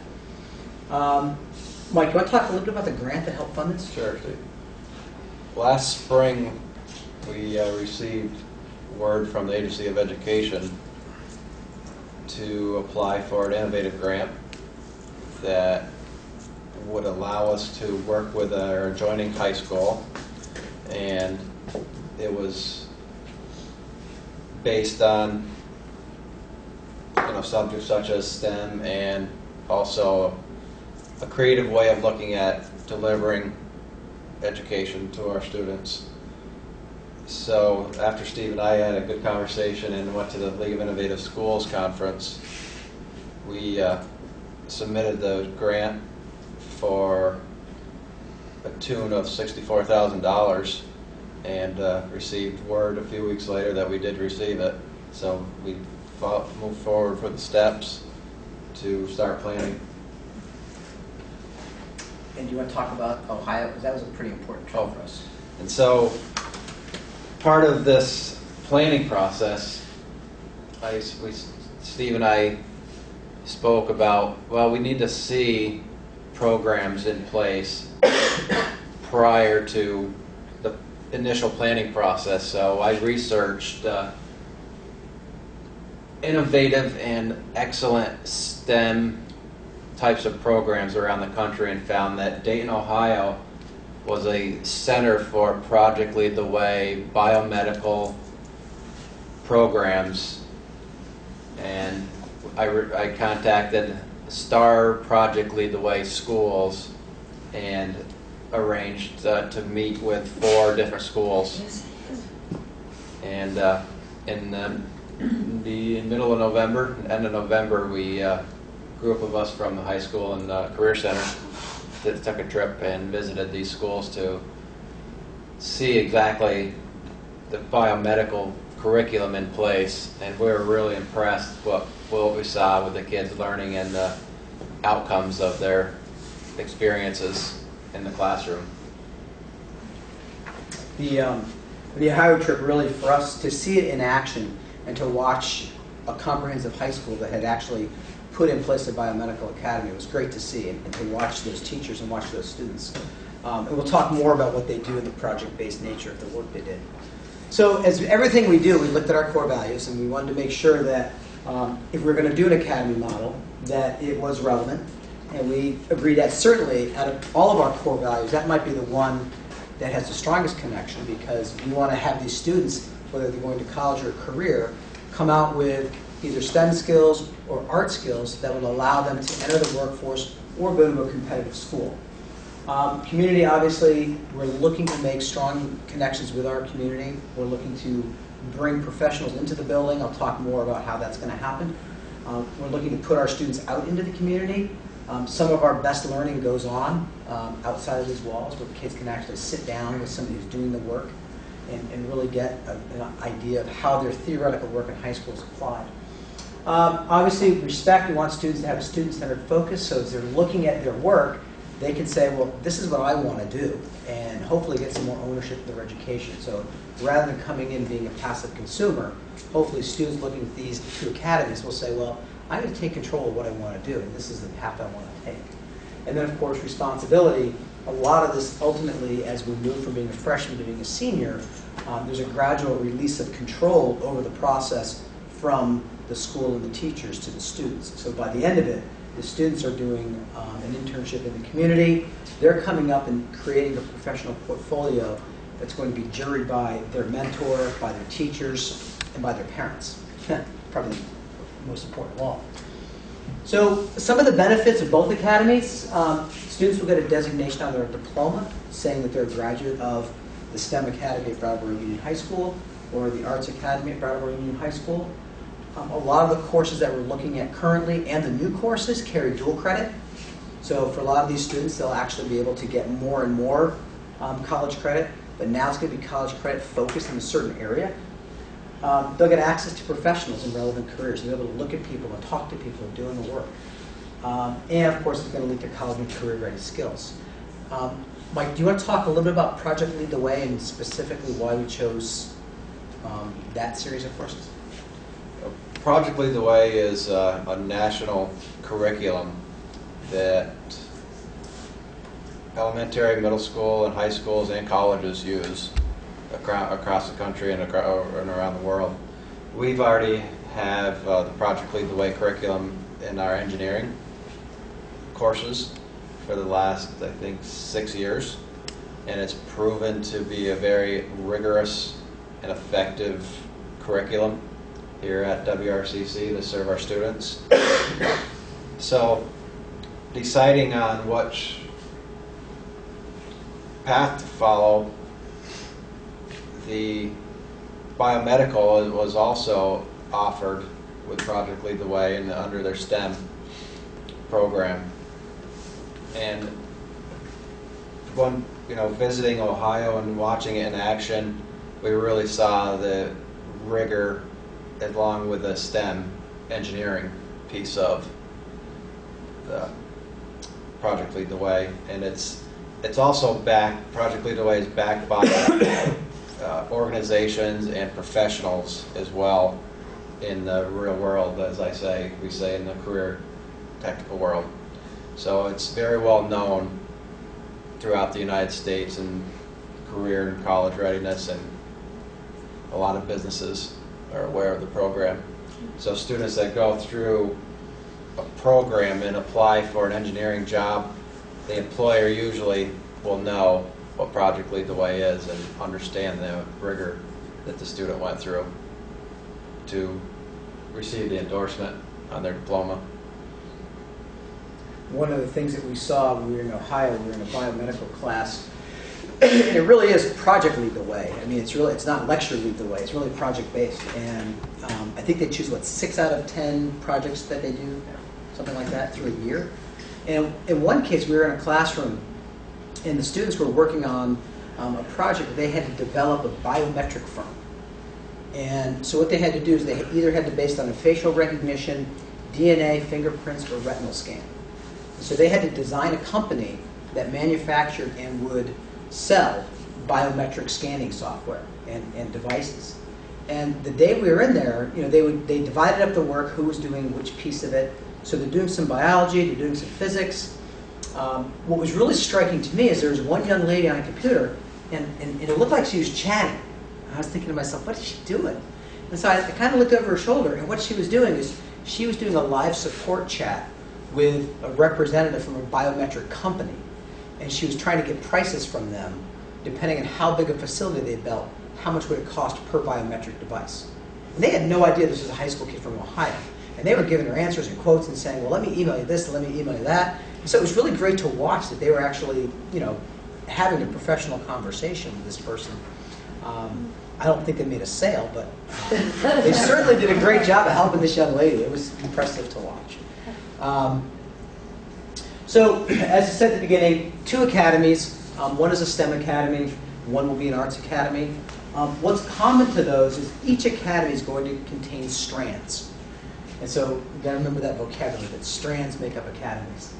Mike, you want to talk a little bit about the grant that helped fund this? Sure. Last spring, we received word from the Agency of Education to apply for an innovative grant that would allow us to work with our adjoining high school, and it was based on subjects such as STEM and also a creative way of looking at delivering education to our students. So after Steve and I had a good conversation and went to the League of Innovative Schools conference, we submitted the grant for a tune of $64,000 and received word a few weeks later that we did receive it. So we moved forward with the steps to start planning. And do you want to talk about Ohio? Because that was a pretty important trip for us. And so part of this planning process, Steve and I spoke about, well, we need to see programs in place prior to the initial planning process. So I researched innovative and excellent STEM types of programs around the country and found that Dayton, Ohio was a center for Project Lead the Way biomedical programs, and I contacted STAR Project Lead the Way schools and arranged to meet with 4 different schools. And in the middle of November, end of November, we group of us from the high school and career center took a trip and visited these schools to see exactly the biomedical curriculum in place, and we were really impressed with what we saw with the kids learning and the outcomes of their experiences in the classroom. The Ohio trip, really for us to see it in action and to watch a comprehensive high school that had actually put in place a biomedical academy, was great to see, and to watch those teachers and watch those students. And we'll talk more about what they do in the project-based nature of the work they did. So as everything we do, we looked at our core values, and we wanted to make sure that if we're going to do an academy model, that it was relevant. And we agreed that certainly out of all of our core values, that might be the one that has the strongest connection, because we want to have these students, whether they're going to college or career, come out with either STEM skills or art skills that will allow them to enter the workforce or go to a competitive school. Community, obviously, we're looking to make strong connections with our community. We're looking to bring professionals into the building. I'll talk more about how that's going to happen. We're looking to put our students out into the community. Some of our best learning goes on outside of these walls, where kids can actually sit down with somebody who's doing the work and really get an idea of how their theoretical work in high school is applied. Obviously, respect, we want students to have a student-centered focus, so as they're looking at their work, they can say, well, this is what I want to do, and hopefully get some more ownership of their education. So rather than coming in being a passive consumer, hopefully students looking at these 2 academies will say, well, I'm going to take control of what I want to do, and this is the path I want to take. And then, of course, responsibility. A lot of this, ultimately, as we move from being a freshman to being a senior, there's a gradual release of control over the process from the school and the teachers to the students. So by the end of it, the students are doing an internship in the community. They're coming up and creating a professional portfolio that's going to be juried by their mentor, by their teachers, and by their parents. Probably the most important of all. So some of the benefits of both academies, students will get a designation on their diploma saying that they're a graduate of the STEM Academy at Brattleboro Union High School or the Arts Academy at Brattleboro Union High School. A lot of the courses that we're looking at currently and the new courses carry dual credit. So for a lot of these students, they'll actually be able to get more and more college credit, but now it's going to be college credit focused in a certain area. They'll get access to professionals in relevant careers. They'll be able to look at people and talk to people who are doing the work. And of course, it's going to lead to college and career-ready skills. Mike, do you want to talk a little bit about Project Lead the Way and specifically why we chose that series of courses? Project Lead the Way is a national curriculum that elementary, middle school, and high schools and colleges use across the country and around the world. We've already have the Project Lead the Way curriculum in our engineering courses for the last, I think, 6 years, and it's proven to be a very rigorous and effective curriculum here at WRCC to serve our students. So deciding on which path to follow, the biomedical was also offered with Project Lead the Way and under their STEM program. And when visiting Ohio and watching it in action, we really saw the rigor along with the STEM engineering piece of the Project Lead the Way, and it's also backed. Project Lead the Way is backed by organizations and professionals as well in the real world, as we say in the career technical world. So it's very well known throughout the United States in career and college readiness, and a lot of businesses are aware of the program. So students that go through a program and apply for an engineering job, the employer usually will know what Project Lead the Way is and understand the rigor that the student went through to receive the endorsement on their diploma. One of the things that we saw when we were in Ohio, we were in a biomedical class, and it really is Project Lead the Way. I mean, it's not lecture Lead the Way, it's really project based. And I think they choose, 6 out of 10 projects that they do, something like that, through a year. And in one case, we were in a classroom, and the students were working on a project. They had to develop a biometric firm. And so what they had to do is they either had to base it on a facial recognition, DNA, fingerprints, or retinal scan. So they had to design a company that manufactured and would sell biometric scanning software and devices. And the day we were in there, they divided up the work, who was doing which piece of it. So they're doing some biology, they're doing some physics. What was really striking to me is there was one young lady on a computer, and it looked like she was chatting. I was thinking to myself, what is she doing? And so I kind of looked over her shoulder, and what she was doing is she was doing a live support chat with a representative from a biometric company. And she was trying to get prices from them, depending on how big a facility they built, how much would it cost per biometric device. And they had no idea this was a high school kid from Ohio. And they were giving her answers and quotes and saying, well, let me email you this, let me email you that. And so it was really great to watch that they were actually, having a professional conversation with this person. I don't think they made a sale, but they certainly did a great job of helping this young lady. It was impressive to watch. So, as I said at the beginning, 2 academies. One is a STEM academy, one will be an arts academy. What's common to those is each academy is going to contain strands. And so, you've got to remember that vocabulary, that strands make up academies.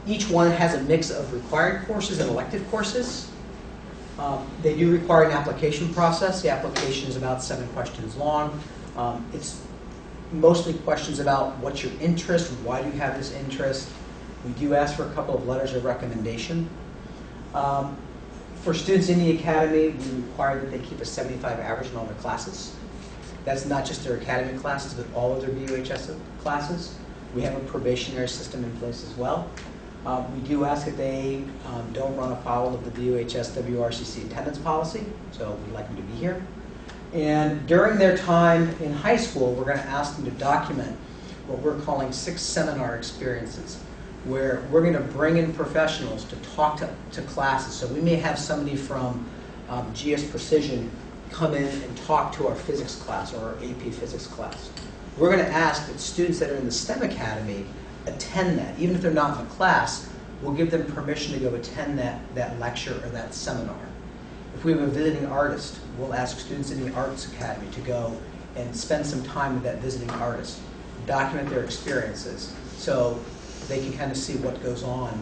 Each one has a mix of required courses and elective courses. They do require an application process. The application is about 7 questions long. It's mostly questions about what's your interest, why do you have this interest. We do ask for a couple of letters of recommendation. For students in the academy, we require that they keep a 75 average in all their classes. That's not just their academic classes, but all of their BUHS classes. We have a probationary system in place as well. We do ask that they don't run afoul of the BUHS WRCC attendance policy, so we'd like them to be here. And during their time in high school, we're going to ask them to document what we're calling 6 seminar experiences, where we're going to bring in professionals to talk to classes. So we may have somebody from GS Precision come in and talk to our physics class or our AP physics class. We're going to ask that students that are in the STEM Academy attend that. Even if they're not in the class, we'll give them permission to go attend that lecture or that seminar. If we have a visiting artist, we'll ask students in the Arts Academy to go and spend some time with that visiting artist, document their experiences. So they can kind of see what goes on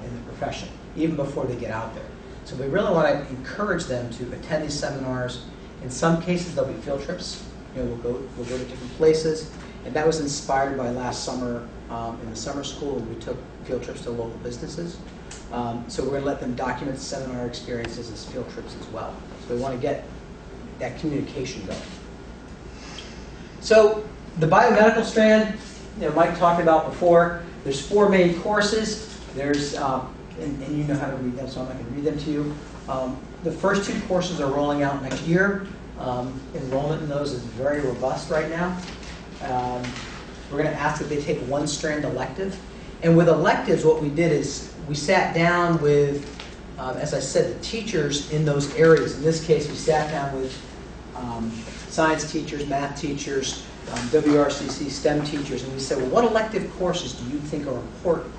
in the profession, even before they get out there. So we really want to encourage them to attend these seminars. In some cases, there'll be field trips. We'll go to different places. And that was inspired by last summer in the summer school. We took field trips to local businesses. So we're going to let them document seminar experiences as field trips as well. So we want to get that communication going. So the biomedical strand, Mike talked about before. There's 4 main courses. There's, and you know how to read them, so I'm not going to read them to you. The first 2 courses are rolling out next year. Enrollment in those is very robust right now. We're going to ask that they take 1 strand elective. And with electives, what we did is we sat down with, as I said, the teachers in those areas. In this case, we sat down with science teachers, math teachers, WRCC, STEM teachers, and we said, well, what elective courses do you think are important?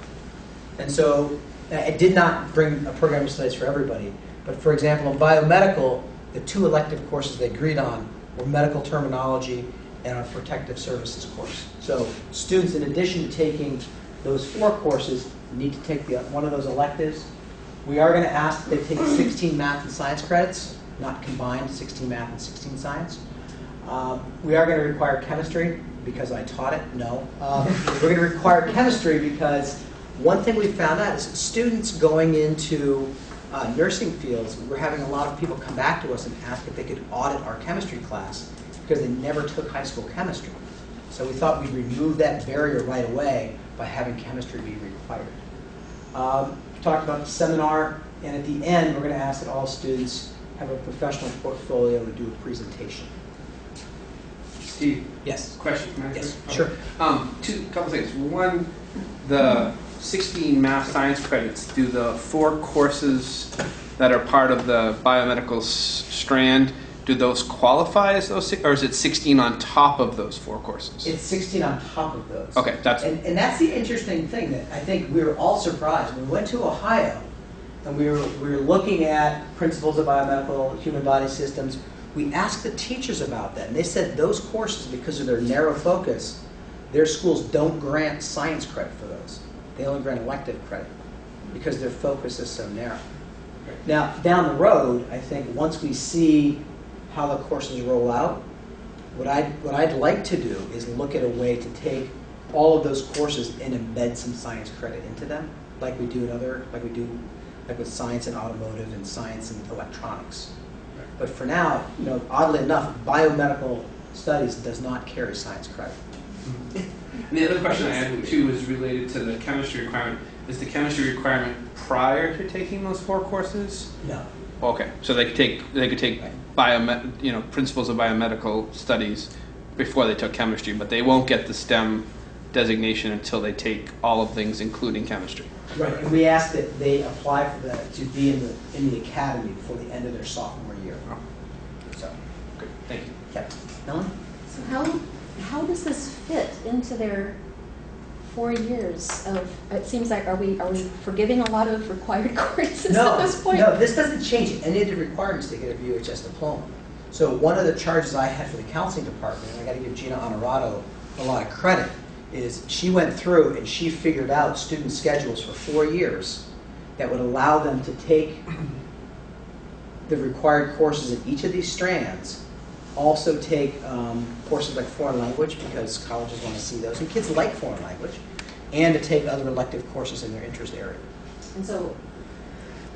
And so I did not bring a program of studies for everybody, but for example, in biomedical, the 2 elective courses they agreed on were medical terminology and a protective services course. So students, in addition to taking those 4 courses, need to take one of those electives. We are going to ask that they take 16 math and science credits, not combined, 16 math and 16 science. We are going to require chemistry because I taught it. No. We're going to require chemistry because one thing we found out is that students going into nursing fields, we're having a lot of people come back to us and ask if they could audit our chemistry class because they never took high school chemistry. So we thought we'd remove that barrier right away by having chemistry be required. We talked about the seminar, and at the end, we're going to ask that all students have a professional portfolio and do a presentation. Steve? Yes. Question? Can I Yes, ask? sure. Couple things. One, the 16 math science credits, do the 4 courses that are part of the biomedical strand, do those qualify as those, or is it 16 on top of those 4 courses? It's 16 on top of those. Okay, that's... And that's the interesting thing that I think we were all surprised. When we went to Ohio and we were looking at principles of biomedical human body systems, we asked the teachers about that, and they said those courses, because of their narrow focus, their schools don't grant science credit for those. They only grant elective credit because their focus is so narrow. Now, down the road, I think once we see how the courses roll out, what I'd like to do is look at a way to take all of those courses and embed some science credit into them, like we do with science and automotive and science and electronics. But for now, oddly enough, biomedical studies does not carry science credit. And the other question I had too is related to the chemistry requirement. Is the chemistry requirement prior to taking those 4 courses? No. Okay, so they could take principles of biomedical studies before they took chemistry, but they won't get the STEM designation until they take all of things, including chemistry. Right, and we asked that they apply for that to be in the academy before the end of their sophomore year. Oh. So, Good, thank you. yeah. Ellen? So how does this fit into their 4 years of, it seems like, are we forgiving a lot of required courses at this point? No, this doesn't change any of the requirements to get a VHS diploma. So one of the charges I had for the counseling department, and I got to give Gina Honorato a lot of credit, is she went through and she figured out student schedules for 4 years that would allow them to take the required courses in each of these strands, also take courses like foreign language because colleges want to see those, and kids like foreign language, and to take other elective courses in their interest area. And so,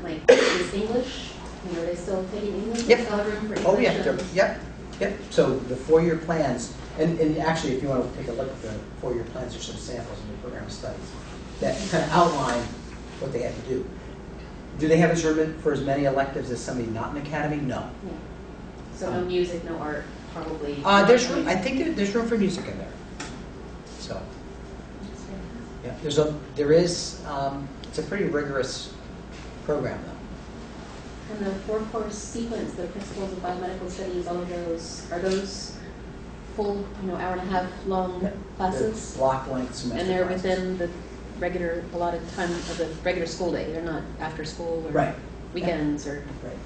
like, is English, are they still taking English? Yep. They still have room for English? Oh yeah, yep. So the 4-year plans, and actually if you want to take a look at the 4-year plans, there's some samples in the program of studies that kind of outline what they have to do. Do they have room for as many electives as somebody not in the academy? No. Yeah. So no music, no art, probably. There's room. I think there's room for music in there. So yeah, there is. It's a pretty rigorous program though. And the 4-course sequence, the principles of biomedical studies, all of those, are those full, hour-and-a-half long classes? The block length semester. And they're classes. within the regular allotted time of the regular school day. They're not after school or Right. weekends or. Right.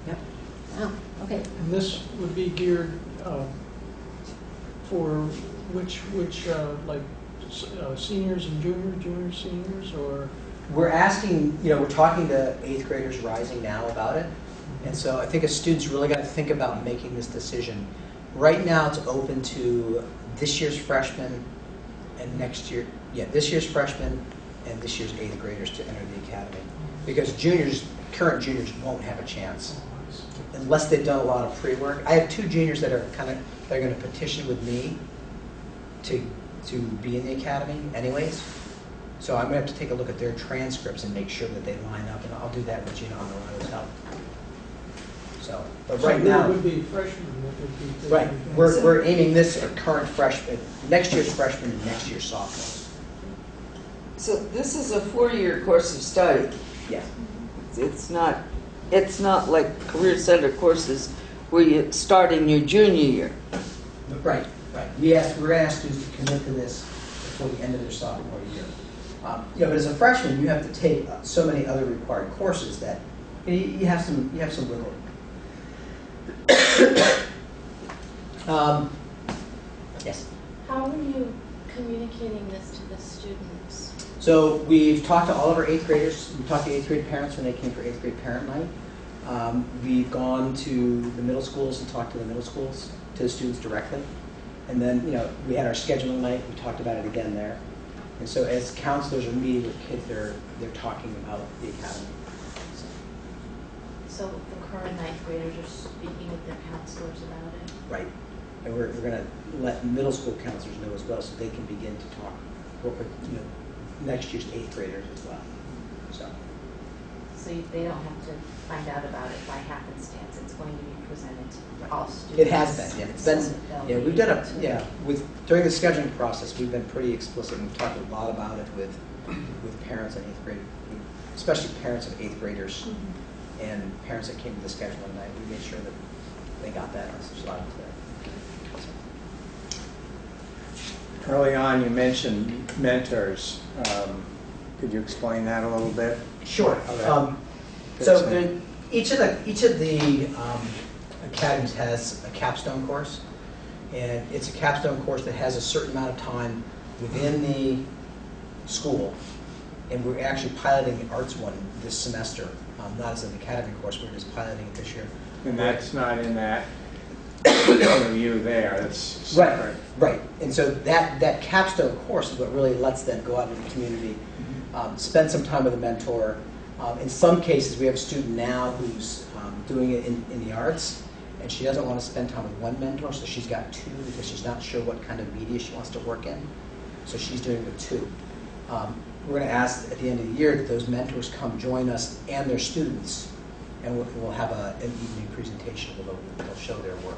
Yep. Wow. Okay. And this would be geared for which like seniors and juniors, seniors, or? We're asking, we're talking to 8th graders rising now about it. And so I think a student's really got to think about making this decision. Right now, it's open to this year's freshmen and this year's freshmen and this year's 8th graders to enter the academy. Because current juniors won't have a chance unless they've done a lot of pre-work. I have 2 juniors that are going to petition with me to be in the academy anyways. So I'm going to have to take a look at their transcripts and make sure that they line up, and I'll do that with Gina on the line as well. So, but right now, would be freshmen. Would be right, we're aiming this at current freshmen, next year's freshmen and next year's sophomores. So this is a 4-year course of study. Yes. It's not like career center courses where you start in your junior year. Right. We're going to ask students to commit to this before the end of their sophomore year. But as a freshman, you have to take so many other required courses that you have some wiggle room. Yes. How are you communicating this to the students? So we've talked to all of our 8th graders. We talked to 8th grade parents when they came for 8th grade parent night. We've gone to the middle schools and talked to the middle schools, to the students directly. And then, we had our scheduling night. We talked about it again there. And so as counselors are meeting with kids, they're talking about the academy. So the current 9th graders are speaking with their counselors about it? Right. And we're going to let middle school counselors know as well, so they can begin to work with next year's 8th graders as well. So they don't have to find out about it by happenstance. It's going to be presented to all students. It has been. Yeah, it's been. We've done during the scheduling process, we've been pretty explicit. We've talked a lot about it with parents in 8th grade, especially parents of 8th graders. And parents that came to the scheduling night, we made sure that they got that message loud and clear. Early on, you mentioned mentors. Could you explain that a little bit? Sure. Each of the academies has a capstone course, and it's a capstone course that has a certain amount of time within the school. And we're actually piloting the arts one this semester. Not as an academy course, we're just piloting it this year. And that's not in that review there, that's separate. Right. And so that capstone course is what really lets them go out into the community, spend some time with a mentor. In some cases, we have a student now who's doing it in the arts, and she doesn't want to spend time with one mentor, so she's got 2 because she's not sure what kind of media she wants to work in. So she's doing it with 2. We're going to ask at the end of the year that those mentors come join us and their students, and we'll have an evening presentation where they'll show their work.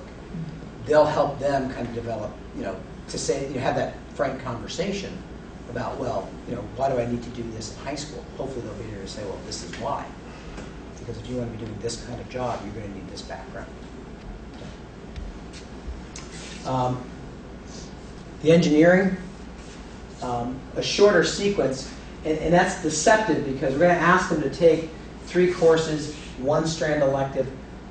They'll help them kind of develop, to say, have that frank conversation about, why do I need to do this in high school? Hopefully they'll be able to say, well, this is why. Because if you want to be doing this kind of job, you're going to need this background. The engineering, a shorter sequence, and that's deceptive because we're going to ask them to take 3 courses, 1 strand elective,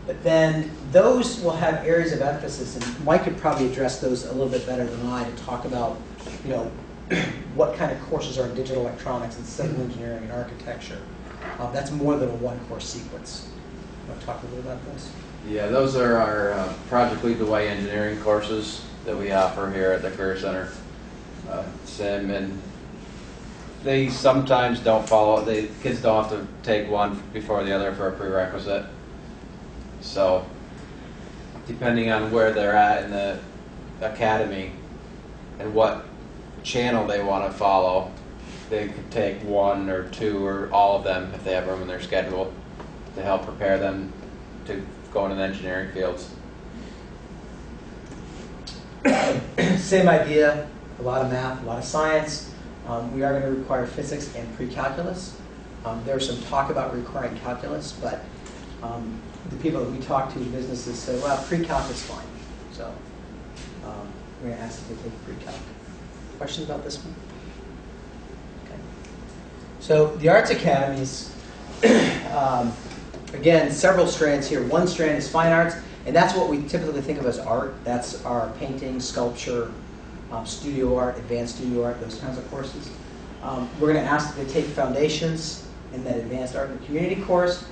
but then those will have areas of emphasis, and Mike could probably address those a little bit better than I to talk about, what kind of courses are in digital electronics and civil engineering and architecture. That's more than a 1-course sequence. You want to talk a little about this? Yeah, those are our Project Lead the Way engineering courses that we offer here at the Career Center. Sim, and they sometimes don't follow. The kids don't have to take one before the other for a prerequisite. So, depending on where they're at in the academy and what channel they want to follow, they could take 1 or 2 or all of them if they have room in their schedule to help prepare them to go into the engineering fields. Same idea. A lot of math, a lot of science. We are going to require physics and pre-calculus. There's some talk about requiring calculus, but the people that we talk to in businesses say, well, pre-calc is fine. So we're going to ask them to take pre-calc. Questions about this one? Okay. So the arts academies, again, several strands here. 1 strand is fine arts, and that's what we typically think of as art. That's our painting, sculpture, studio art, advanced studio art, those kinds of courses. We're going to ask that they take foundations in that advanced art and community course.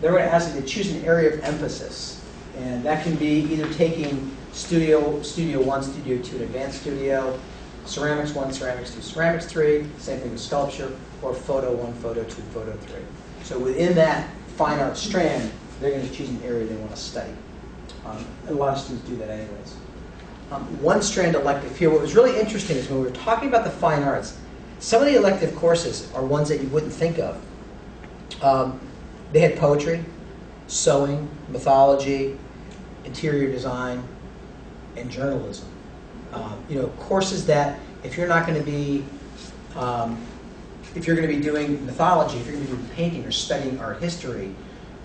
They're going to ask that they choose an area of emphasis. And that can be either taking Studio 1, Studio 2, and Advanced Studio, Ceramics 1, Ceramics 2, Ceramics 3, same thing with Sculpture, or Photo 1, Photo 2, Photo 3. So within that fine art strand, they're going to choose an area they want to study. And a lot of students do that anyways. One strand elective here, what was really interesting is when we were talking about the fine arts, some of the elective courses are ones that you wouldn't think of. They had poetry, sewing, mythology, interior design, and journalism. Courses that if you're not going to be, if you're going to be doing mythology, if you're going to be doing painting or studying art history,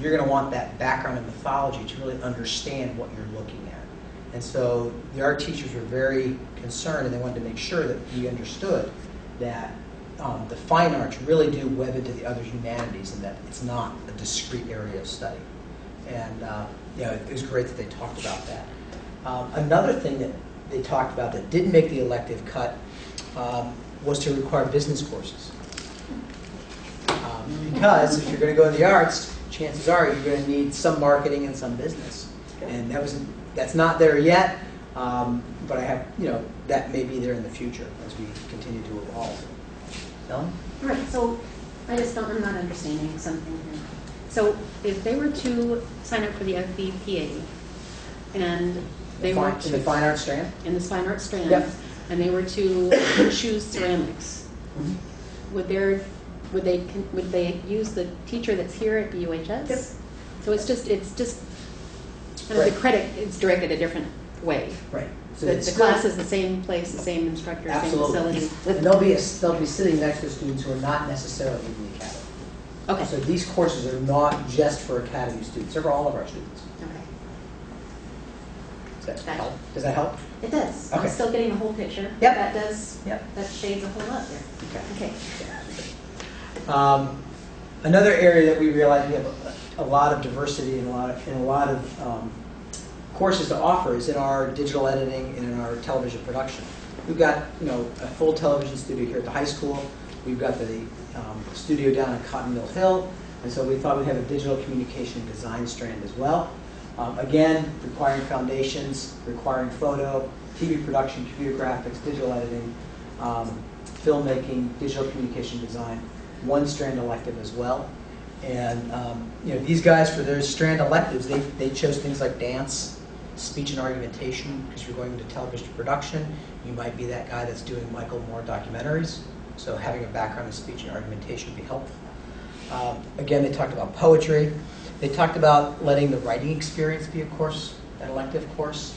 you're going to want that background in mythology to really understand what you're looking at. And so the art teachers were very concerned, and they wanted to make sure that we understood that the fine arts really do web into the other humanities, and that it's not a discrete area of study. And it was great that they talked about that. Another thing that they talked about that didn't make the elective cut was to require business courses. Because if you're going to go in the arts, chances are you're going to need some marketing and some business. And that's not there yet, but I have, that may be there in the future as we continue to evolve. Ellen? All right, so I'm not understanding something here. So if they were to sign up for the FBPA and they were to... In the fine arts strand? In this fine arts strand. Yep. And they were to choose ceramics, would they use the teacher that's here at BUHS? Yep. So it's just kind of the credit is directed a different way. Right. So The class is the same place, the same instructor, absolutely. same facility. And they'll be sitting next to students who are not necessarily in the academy. Okay. So these courses are not just for academy students; they're for all of our students. Okay. Does that help? Does that help? It does. Okay. I'm still getting the whole picture. Yep. That does. Yep. That shades a whole lot there. Okay. Okay. Another area that we realize we have a lot of diversity and a lot of courses to offer is in our digital editing and in our television production. We've got a full television studio here at the high school. We've got the studio down at Cotton Mill Hill, and so we thought we'd have a digital communication design strand as well. Again, requiring foundations, requiring photo, TV production, computer graphics, digital editing, filmmaking, digital communication design, one strand elective as well. And these guys, for their strand electives, they chose things like dance, speech and argumentation, because you're going into television production. You might be that guy that's doing Michael Moore documentaries, so having a background in speech and argumentation would be helpful. Again, they talked about poetry. They talked about letting the writing experience be a course, an elective course,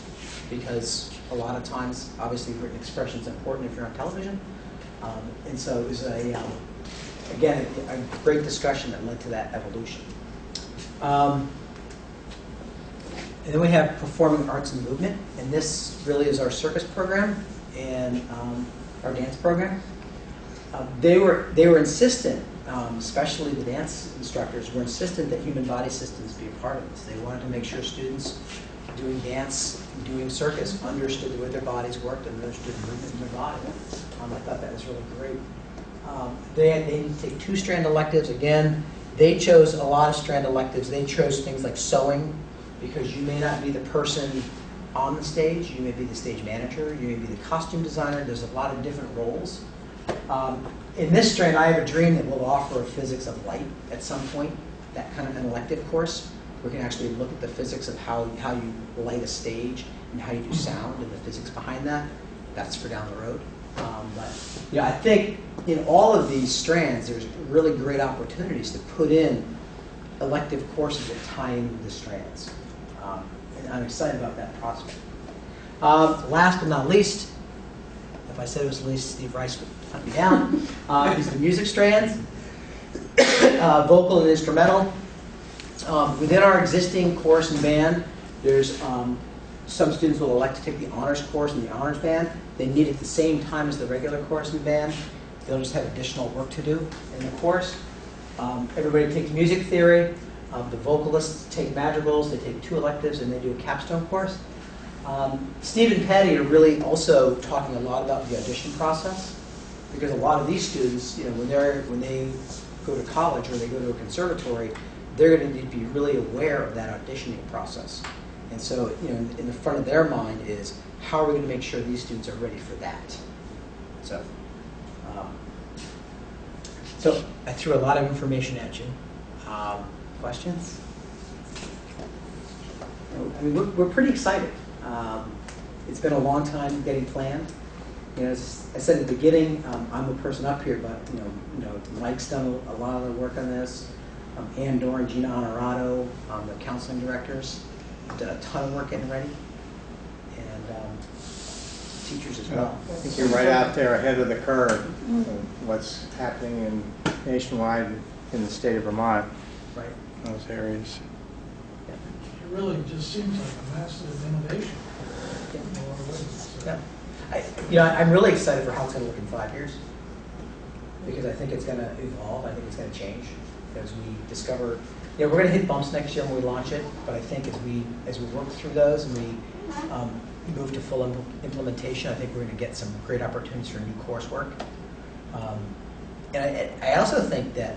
because a lot of times, obviously, written expression is important if you're on television. And so it was again, a great discussion that led to that evolution. And then we have performing arts and movement, and this really is our circus program and our dance program. They were insistent, especially the dance instructors, were insistent that human body systems be a part of this. They wanted to make sure students doing dance, doing circus, understood the way their bodies worked and understood movement in their body. I thought that was really great. They take 2 strand electives. Again, they chose a lot of strand electives. They chose things like sewing, because you may not be the person on the stage. You may be the stage manager. You may be the costume designer. There's a lot of different roles. In this strand, I have a dream that we'll offer a physics of light at some point, that kind of an elective course. We can actually look at the physics of how you light a stage and how you do sound and the physics behind that. That's for down the road. But I think in all of these strands, there's really great opportunities to put in elective courses that tie into the strands. And I'm excited about that prospect. Last but not least, if I said it was least, Steve Rice would hunt me down. These are the music strands, vocal and instrumental. Within our existing course and band, there's some students will elect to take the honors course in the honors band. They meet at the same time as the regular course and band. They'll just have additional work to do in the course. Everybody takes music theory. The vocalists take madrigals. They take 2 electives, and they do a capstone course. Steve and Patty are really also talking a lot about the audition process, because a lot of these students, when they go to college or they go to a conservatory, they're going to need to be really aware of that auditioning process. And so, in the front of their mind is, how are we going to make sure these students are ready for that? So I threw a lot of information at you. Questions? I mean, we're pretty excited. It's been a long time getting planned. As I said at the beginning, I'm the person up here, but Mike's done a lot of the work on this. Ann Dorr and Gina Honorato, the counseling directors, have done a ton of work getting ready, and teachers as well. I think you're right out there ahead of the curve of what's happening nationwide in the state of Vermont. Right. Those areas. It really just seems like a massive innovation. In a lot of ways. So. Yeah. I'm really excited for how it's going to look in 5 years, because I think it's going to evolve. I think it's going to change as we discover. We're going to hit bumps next year when we launch it, but I think as we work through those and we move to full implementation, I think we're going to get some great opportunities for new coursework. And I also think that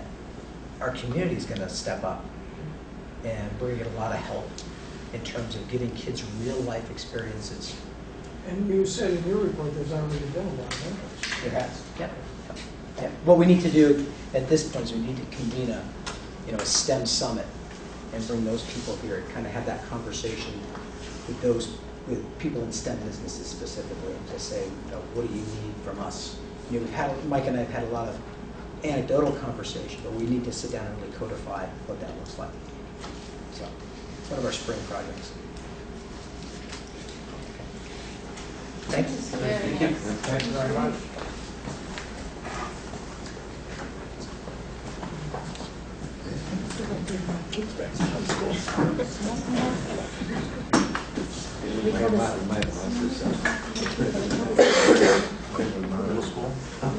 our community is going to step up, and we're going to get a lot of help in terms of giving kids real life experiences. And you said in your report there's already been a lot of interest. There has. Yeah. What we need to do at this point is we need to convene a STEM summit and bring those people here and kind of have that conversation with people in STEM businesses specifically, and to say, what do you need from us? Mike and I have had a lot of anecdotal conversation, but we need to sit down and really codify what that looks like. So, it's one of our spring projects. Thank you. Thank you. Thank you very much.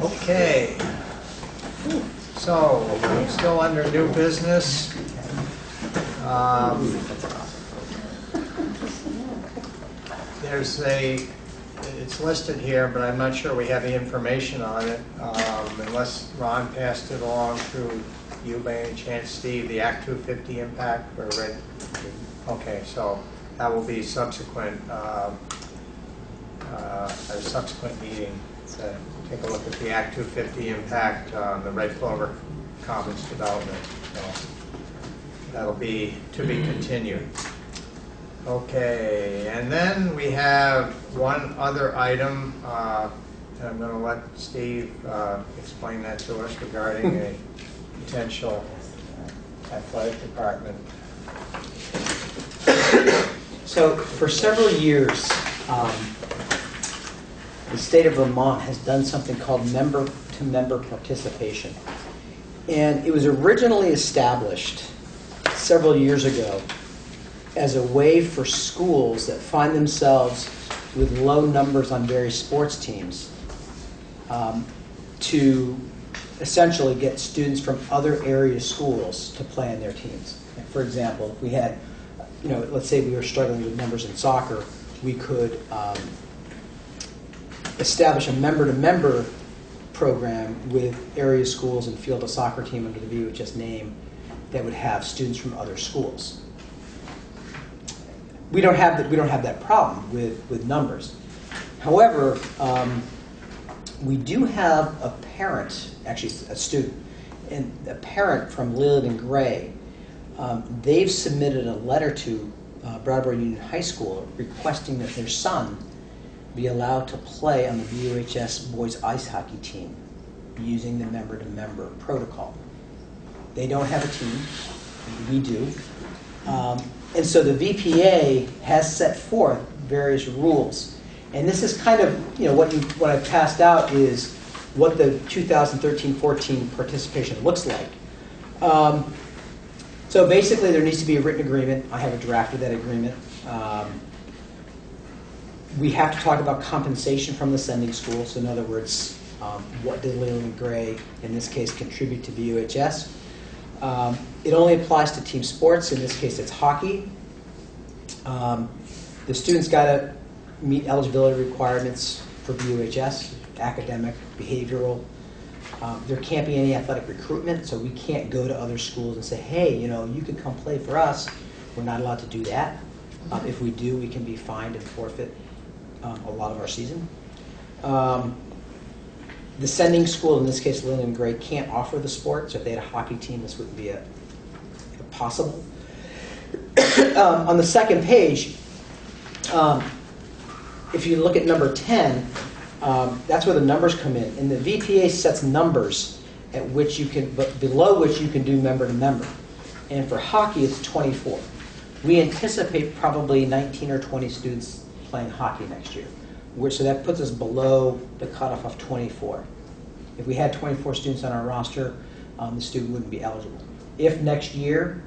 Okay. So, we're still under new business. It's listed here, but I'm not sure we have the information on it, unless Ron passed it along to you by any chance, Steve, the Act 250 impact for red. Okay, so that will be subsequent, a subsequent meeting. So take a look at the Act 250 impact on the Red Clover Commons development. So that'll be to be continued. Okay, and then we have one other item, and I'm going to let Steve explain that to us regarding a potential athletic department. So for several years, the state of Vermont has done something called member-to-member participation. And it was originally established several years ago as a way for schools that find themselves with low numbers on various sports teams to essentially get students from other area schools to play on their teams. For example, if we had, let's say we were struggling with numbers in soccer, we could establish a member-to-member program with area schools and field a soccer team under the VHS name that would have students from other schools. We don't have that problem with numbers. However, we do have a parent, actually a student, and a parent from Lillard and Gray. They've submitted a letter to Brattleboro Union High School requesting that their son be allowed to play on the VUHS boys ice hockey team using the member-to-member protocol. They don't have a team, we do. And so the VPA has set forth various rules. And this is kind of, what I've passed out is what the 2013-14 participation looks like. So basically there needs to be a written agreement. I have a draft of that agreement. We have to talk about compensation from the sending school. So in other words, what did Lillard and Gray, in this case, contribute to VUHS? It only applies to team sports. In this case, it's hockey. The students got to meet eligibility requirements for BUHS, academic, behavioral. There can't be any athletic recruitment, so we can't go to other schools and say, hey, you know, you can come play for us. We're not allowed to do that. If we do, we can be fined and forfeit a lot of our season. The sending school, in this case Lillian and Gray, can't offer the sport, so if they had a hockey team, this wouldn't be possible. On the second page, if you look at number 10, that's where the numbers come in. And the VPA sets numbers at which you can, but below which you can do member to member. And for hockey, it's 24. We anticipate probably 19 or 20 students playing hockey next year. So that puts us below the cutoff of 24. If we had 24 students on our roster, the student wouldn't be eligible. If next year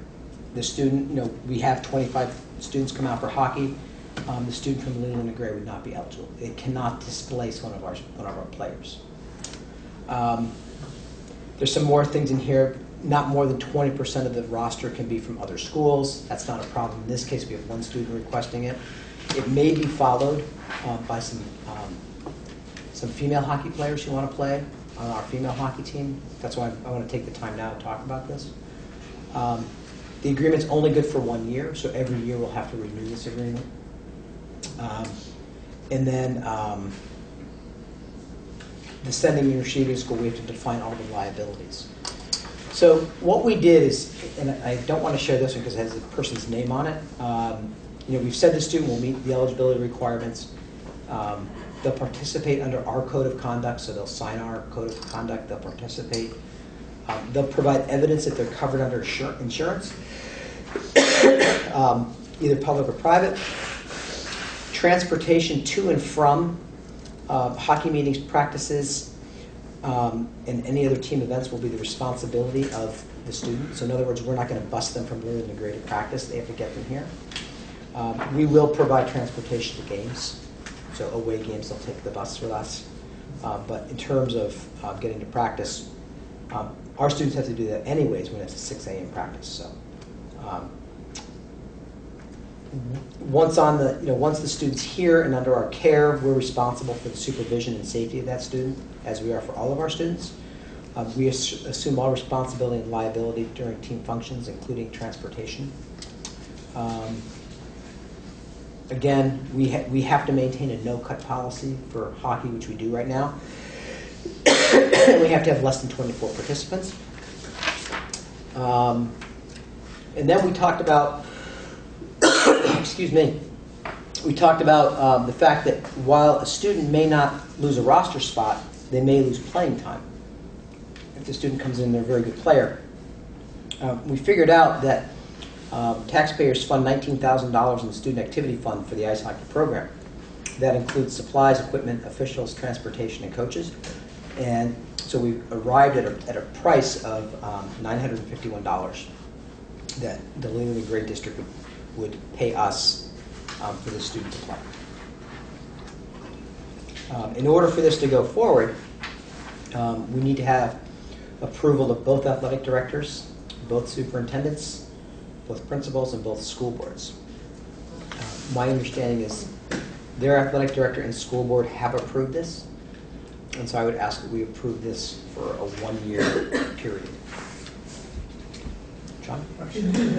the student, we have 25 students come out for hockey, the student from Leland and Gray would not be eligible. It cannot displace one of our players. There's some more things in here. Not more than 20% of the roster can be from other schools. That's not a problem. In this case, we have one student requesting it. It may be followed by some female hockey players who want to play on our female hockey team. That's why I want to take the time now to talk about this. The agreement's only good for 1 year, so every year we'll have to renew this agreement. And then the sending and receiving school, we have to define all the liabilities. So what we did is, and I don't want to share this one because it has a person's name on it. We've said the student will meet the eligibility requirements. They'll participate under our code of conduct, so they'll sign our code of conduct. They'll participate. They'll provide evidence that they're covered under insurance, either public or private. Transportation to and from hockey meetings, practices, and any other team events will be the responsibility of the student. So in other words, we're not going to bus them from Leland and Gray to practice. They have to get them here. We will provide transportation to games. So away games, they'll take the bus with us. But in terms of getting to practice, our students have to do that anyways when it's a 6 a.m. practice. So once the student's here and under our care, we're responsible for the supervision and safety of that student, as we are for all of our students. We assume all responsibility and liability during team functions, including transportation. Again, we have to maintain a no-cut policy for hockey, which we do right now. We have to have less than 24 participants. And then we talked about, excuse me, we talked about the fact that while a student may not lose a roster spot, they may lose playing time. If the student comes in, they're a very good player. We figured out that taxpayers fund $19,000 in the Student Activity Fund for the ice hockey program. That includes supplies, equipment, officials, transportation, and coaches. And so we arrived at a price of $951 that the Leland and Gray District would pay us for the student to play. In order for this to go forward, we need to have approval of both athletic directors, both superintendents, both principals, and both school boards. My understanding is their athletic director and school board have approved this, and so I would ask that we approve this for a 1-year period. John?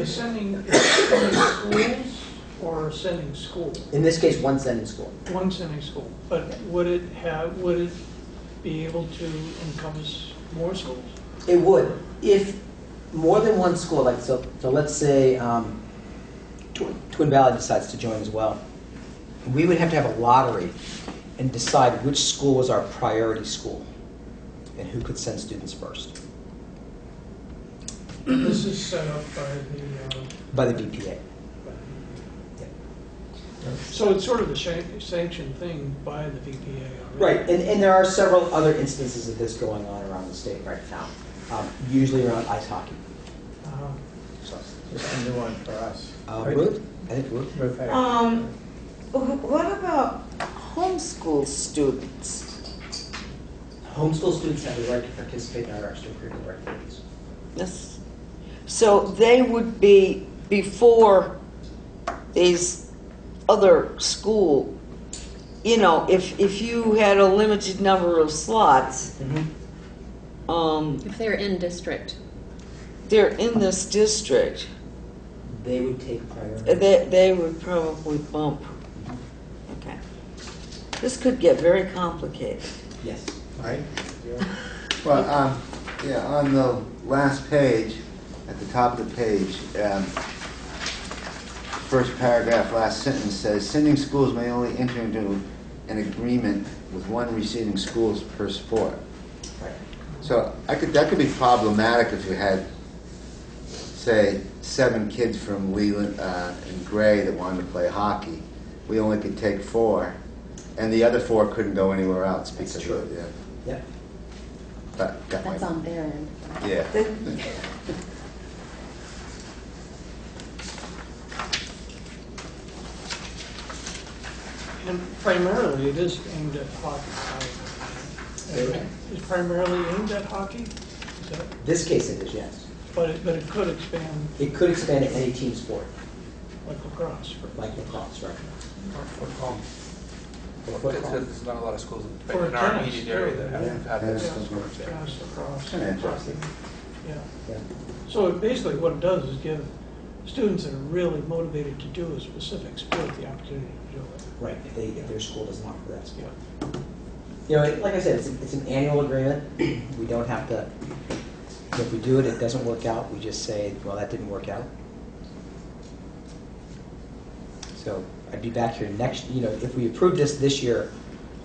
Sending schools or sending school? In this case, one sending school. One sending school, but would it be able to encompass more schools? It would. If more than one school, like so let's say Twin Valley decides to join as well, we would have to have a lottery and decide which school was our priority school and who could send students first. This is set up by the BPA. Yeah. So it's sort of a sanctioned thing by the BPA already. Right, and there are several other instances of this going on around the state right now, usually around ice hockey. So, Just a new one for us. Ruth? I think Ruth. Ruth had What about homeschool students? Homeschool students have the right to participate in our extracurricular activities. Yes. So they would be before these other school you know, if you had a limited number of slots, If they're in district. they're in this district, They would take priority. they would probably bump. Okay. This could get very complicated. Yes. Right? Well, yeah, on the last page, at the top of the page, first paragraph, last sentence says, sending schools may only enter into an agreement with one receiving schools per sport. Right. So that could be problematic if you had, say, 7 kids from Leland and Gray that wanted to play hockey. We only could take 4, and the other 4 couldn't go anywhere else because That's true. of it. Yeah. Yep. That That's might, on their end. yeah. And primarily, it is aimed at hockey. It's primarily aimed at hockey, is that, This case it is, yes. but it could expand It could expand to any team sport, like lacrosse, for like lacrosse, right? or football. There's not a lot of schools Or in our tennis, immediate area too. that have Tennis this. doesn't work. Tennis, lacrosse, Kinda interesting. hockey. Yeah. Yeah. So basically what it does is give students that are really motivated to do a specific sport the opportunity to do it. Right, if their school doesn't offer that sport. Yeah. You know, like I said, it's an annual agreement. We don't have to, if we do it, it doesn't work out, we just say, well, that didn't work out. So I'd be back here next, you know, if we approve this year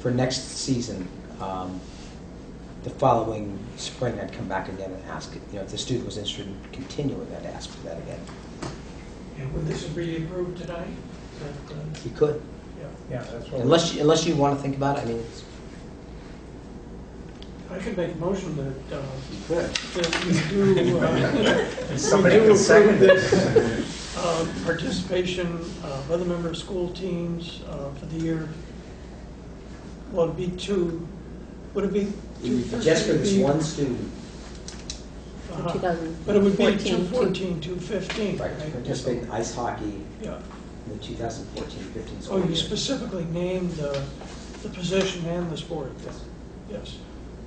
for next season, the following spring, I'd come back again and ask, you know, if the student was interested in continuing, I'd ask for that again. And would this be approved tonight? Is that, You could, yeah. Yeah, that's what. unless you want to think about it, I mean, it's, I could make a motion that, Good. that we do, Somebody we do can second approve it. this participation of other member school teams for the year. Well, it'd be 2, would it be 2? just for this one student, Uh-huh. But it would be 2014, 214, 215, right, to right? participate in ice hockey Yeah. in the 2014-15 school Oh, year. you specifically named the position and the sport? Yes. Yes.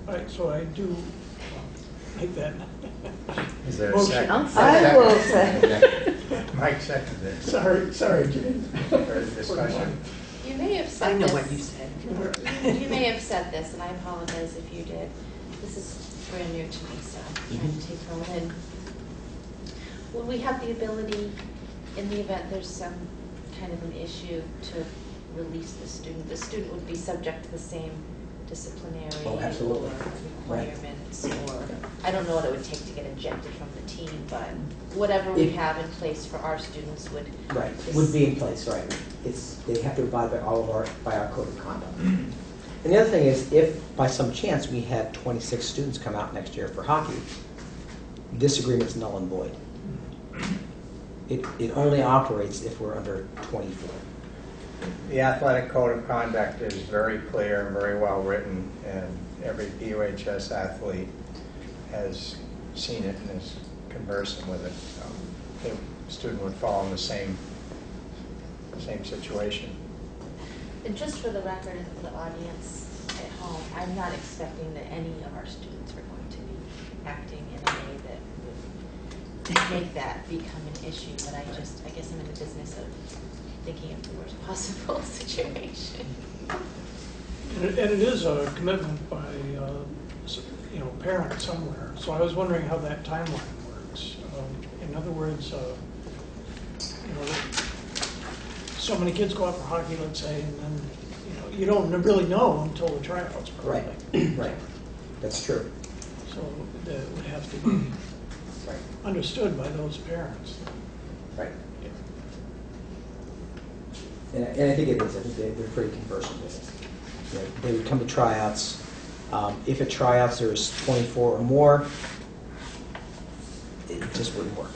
All right, so I do make that. Is there a motion. second? I will say. Mike seconded it. Sorry, Jane. Further discussion? You may have said I know this. what you said. You may have said this, and I apologize if you did. This is brand new to me, so I'm trying to take it all in. Would we have the ability, in the event there's some kind of an issue, to release the student? The student would be subject to the same disciplinary Oh, absolutely. or requirements, or, I don't know what it would take to get ejected from the team, but whatever we have in place for our students would. Right, would be in place, right. They have to abide by by our code of conduct. And the other thing is, if by some chance we had 26 students come out next year for hockey, this agreement's null and void. It only operates if we're under 24. The athletic code of conduct is very clear and very well written, and every BUHS athlete has seen it and is conversant with it. The student would fall in the same situation. And just for the record and for the audience at home, I'm not expecting that any of our students are going to be acting in a way that would make that become an issue, but I guess I'm in the business of thinking of the worst possible situation. And it is a commitment by, parent somewhere. So I was wondering how that timeline works. In other words, so many kids go out for hockey, let's say, and then, you don't really know until the tryouts, probably. Right, right. That's true. So that would have to be Right. understood by those parents. Right. And I think it is. I think they're pretty conversant with it. They would come to tryouts. If at tryouts there's 24 or more, it just wouldn't work.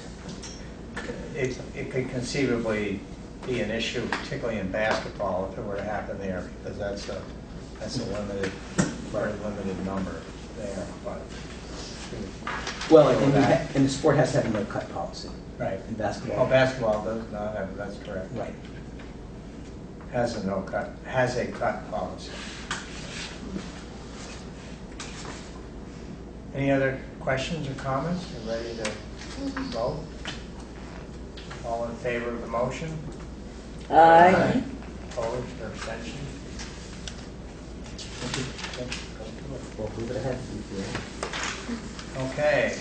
It could conceivably be an issue, particularly in basketball, if it were to happen there, because that's a limited, very limited number there. But Well, and the sport has to have a no-cut policy. right In basketball. basketball does not have. That's correct. Right. has a no cut, has a cut policy. Any other questions or comments? You ready to vote? All in favor of the motion? Aye. Opposed or abstention? Well, move it ahead. Okay.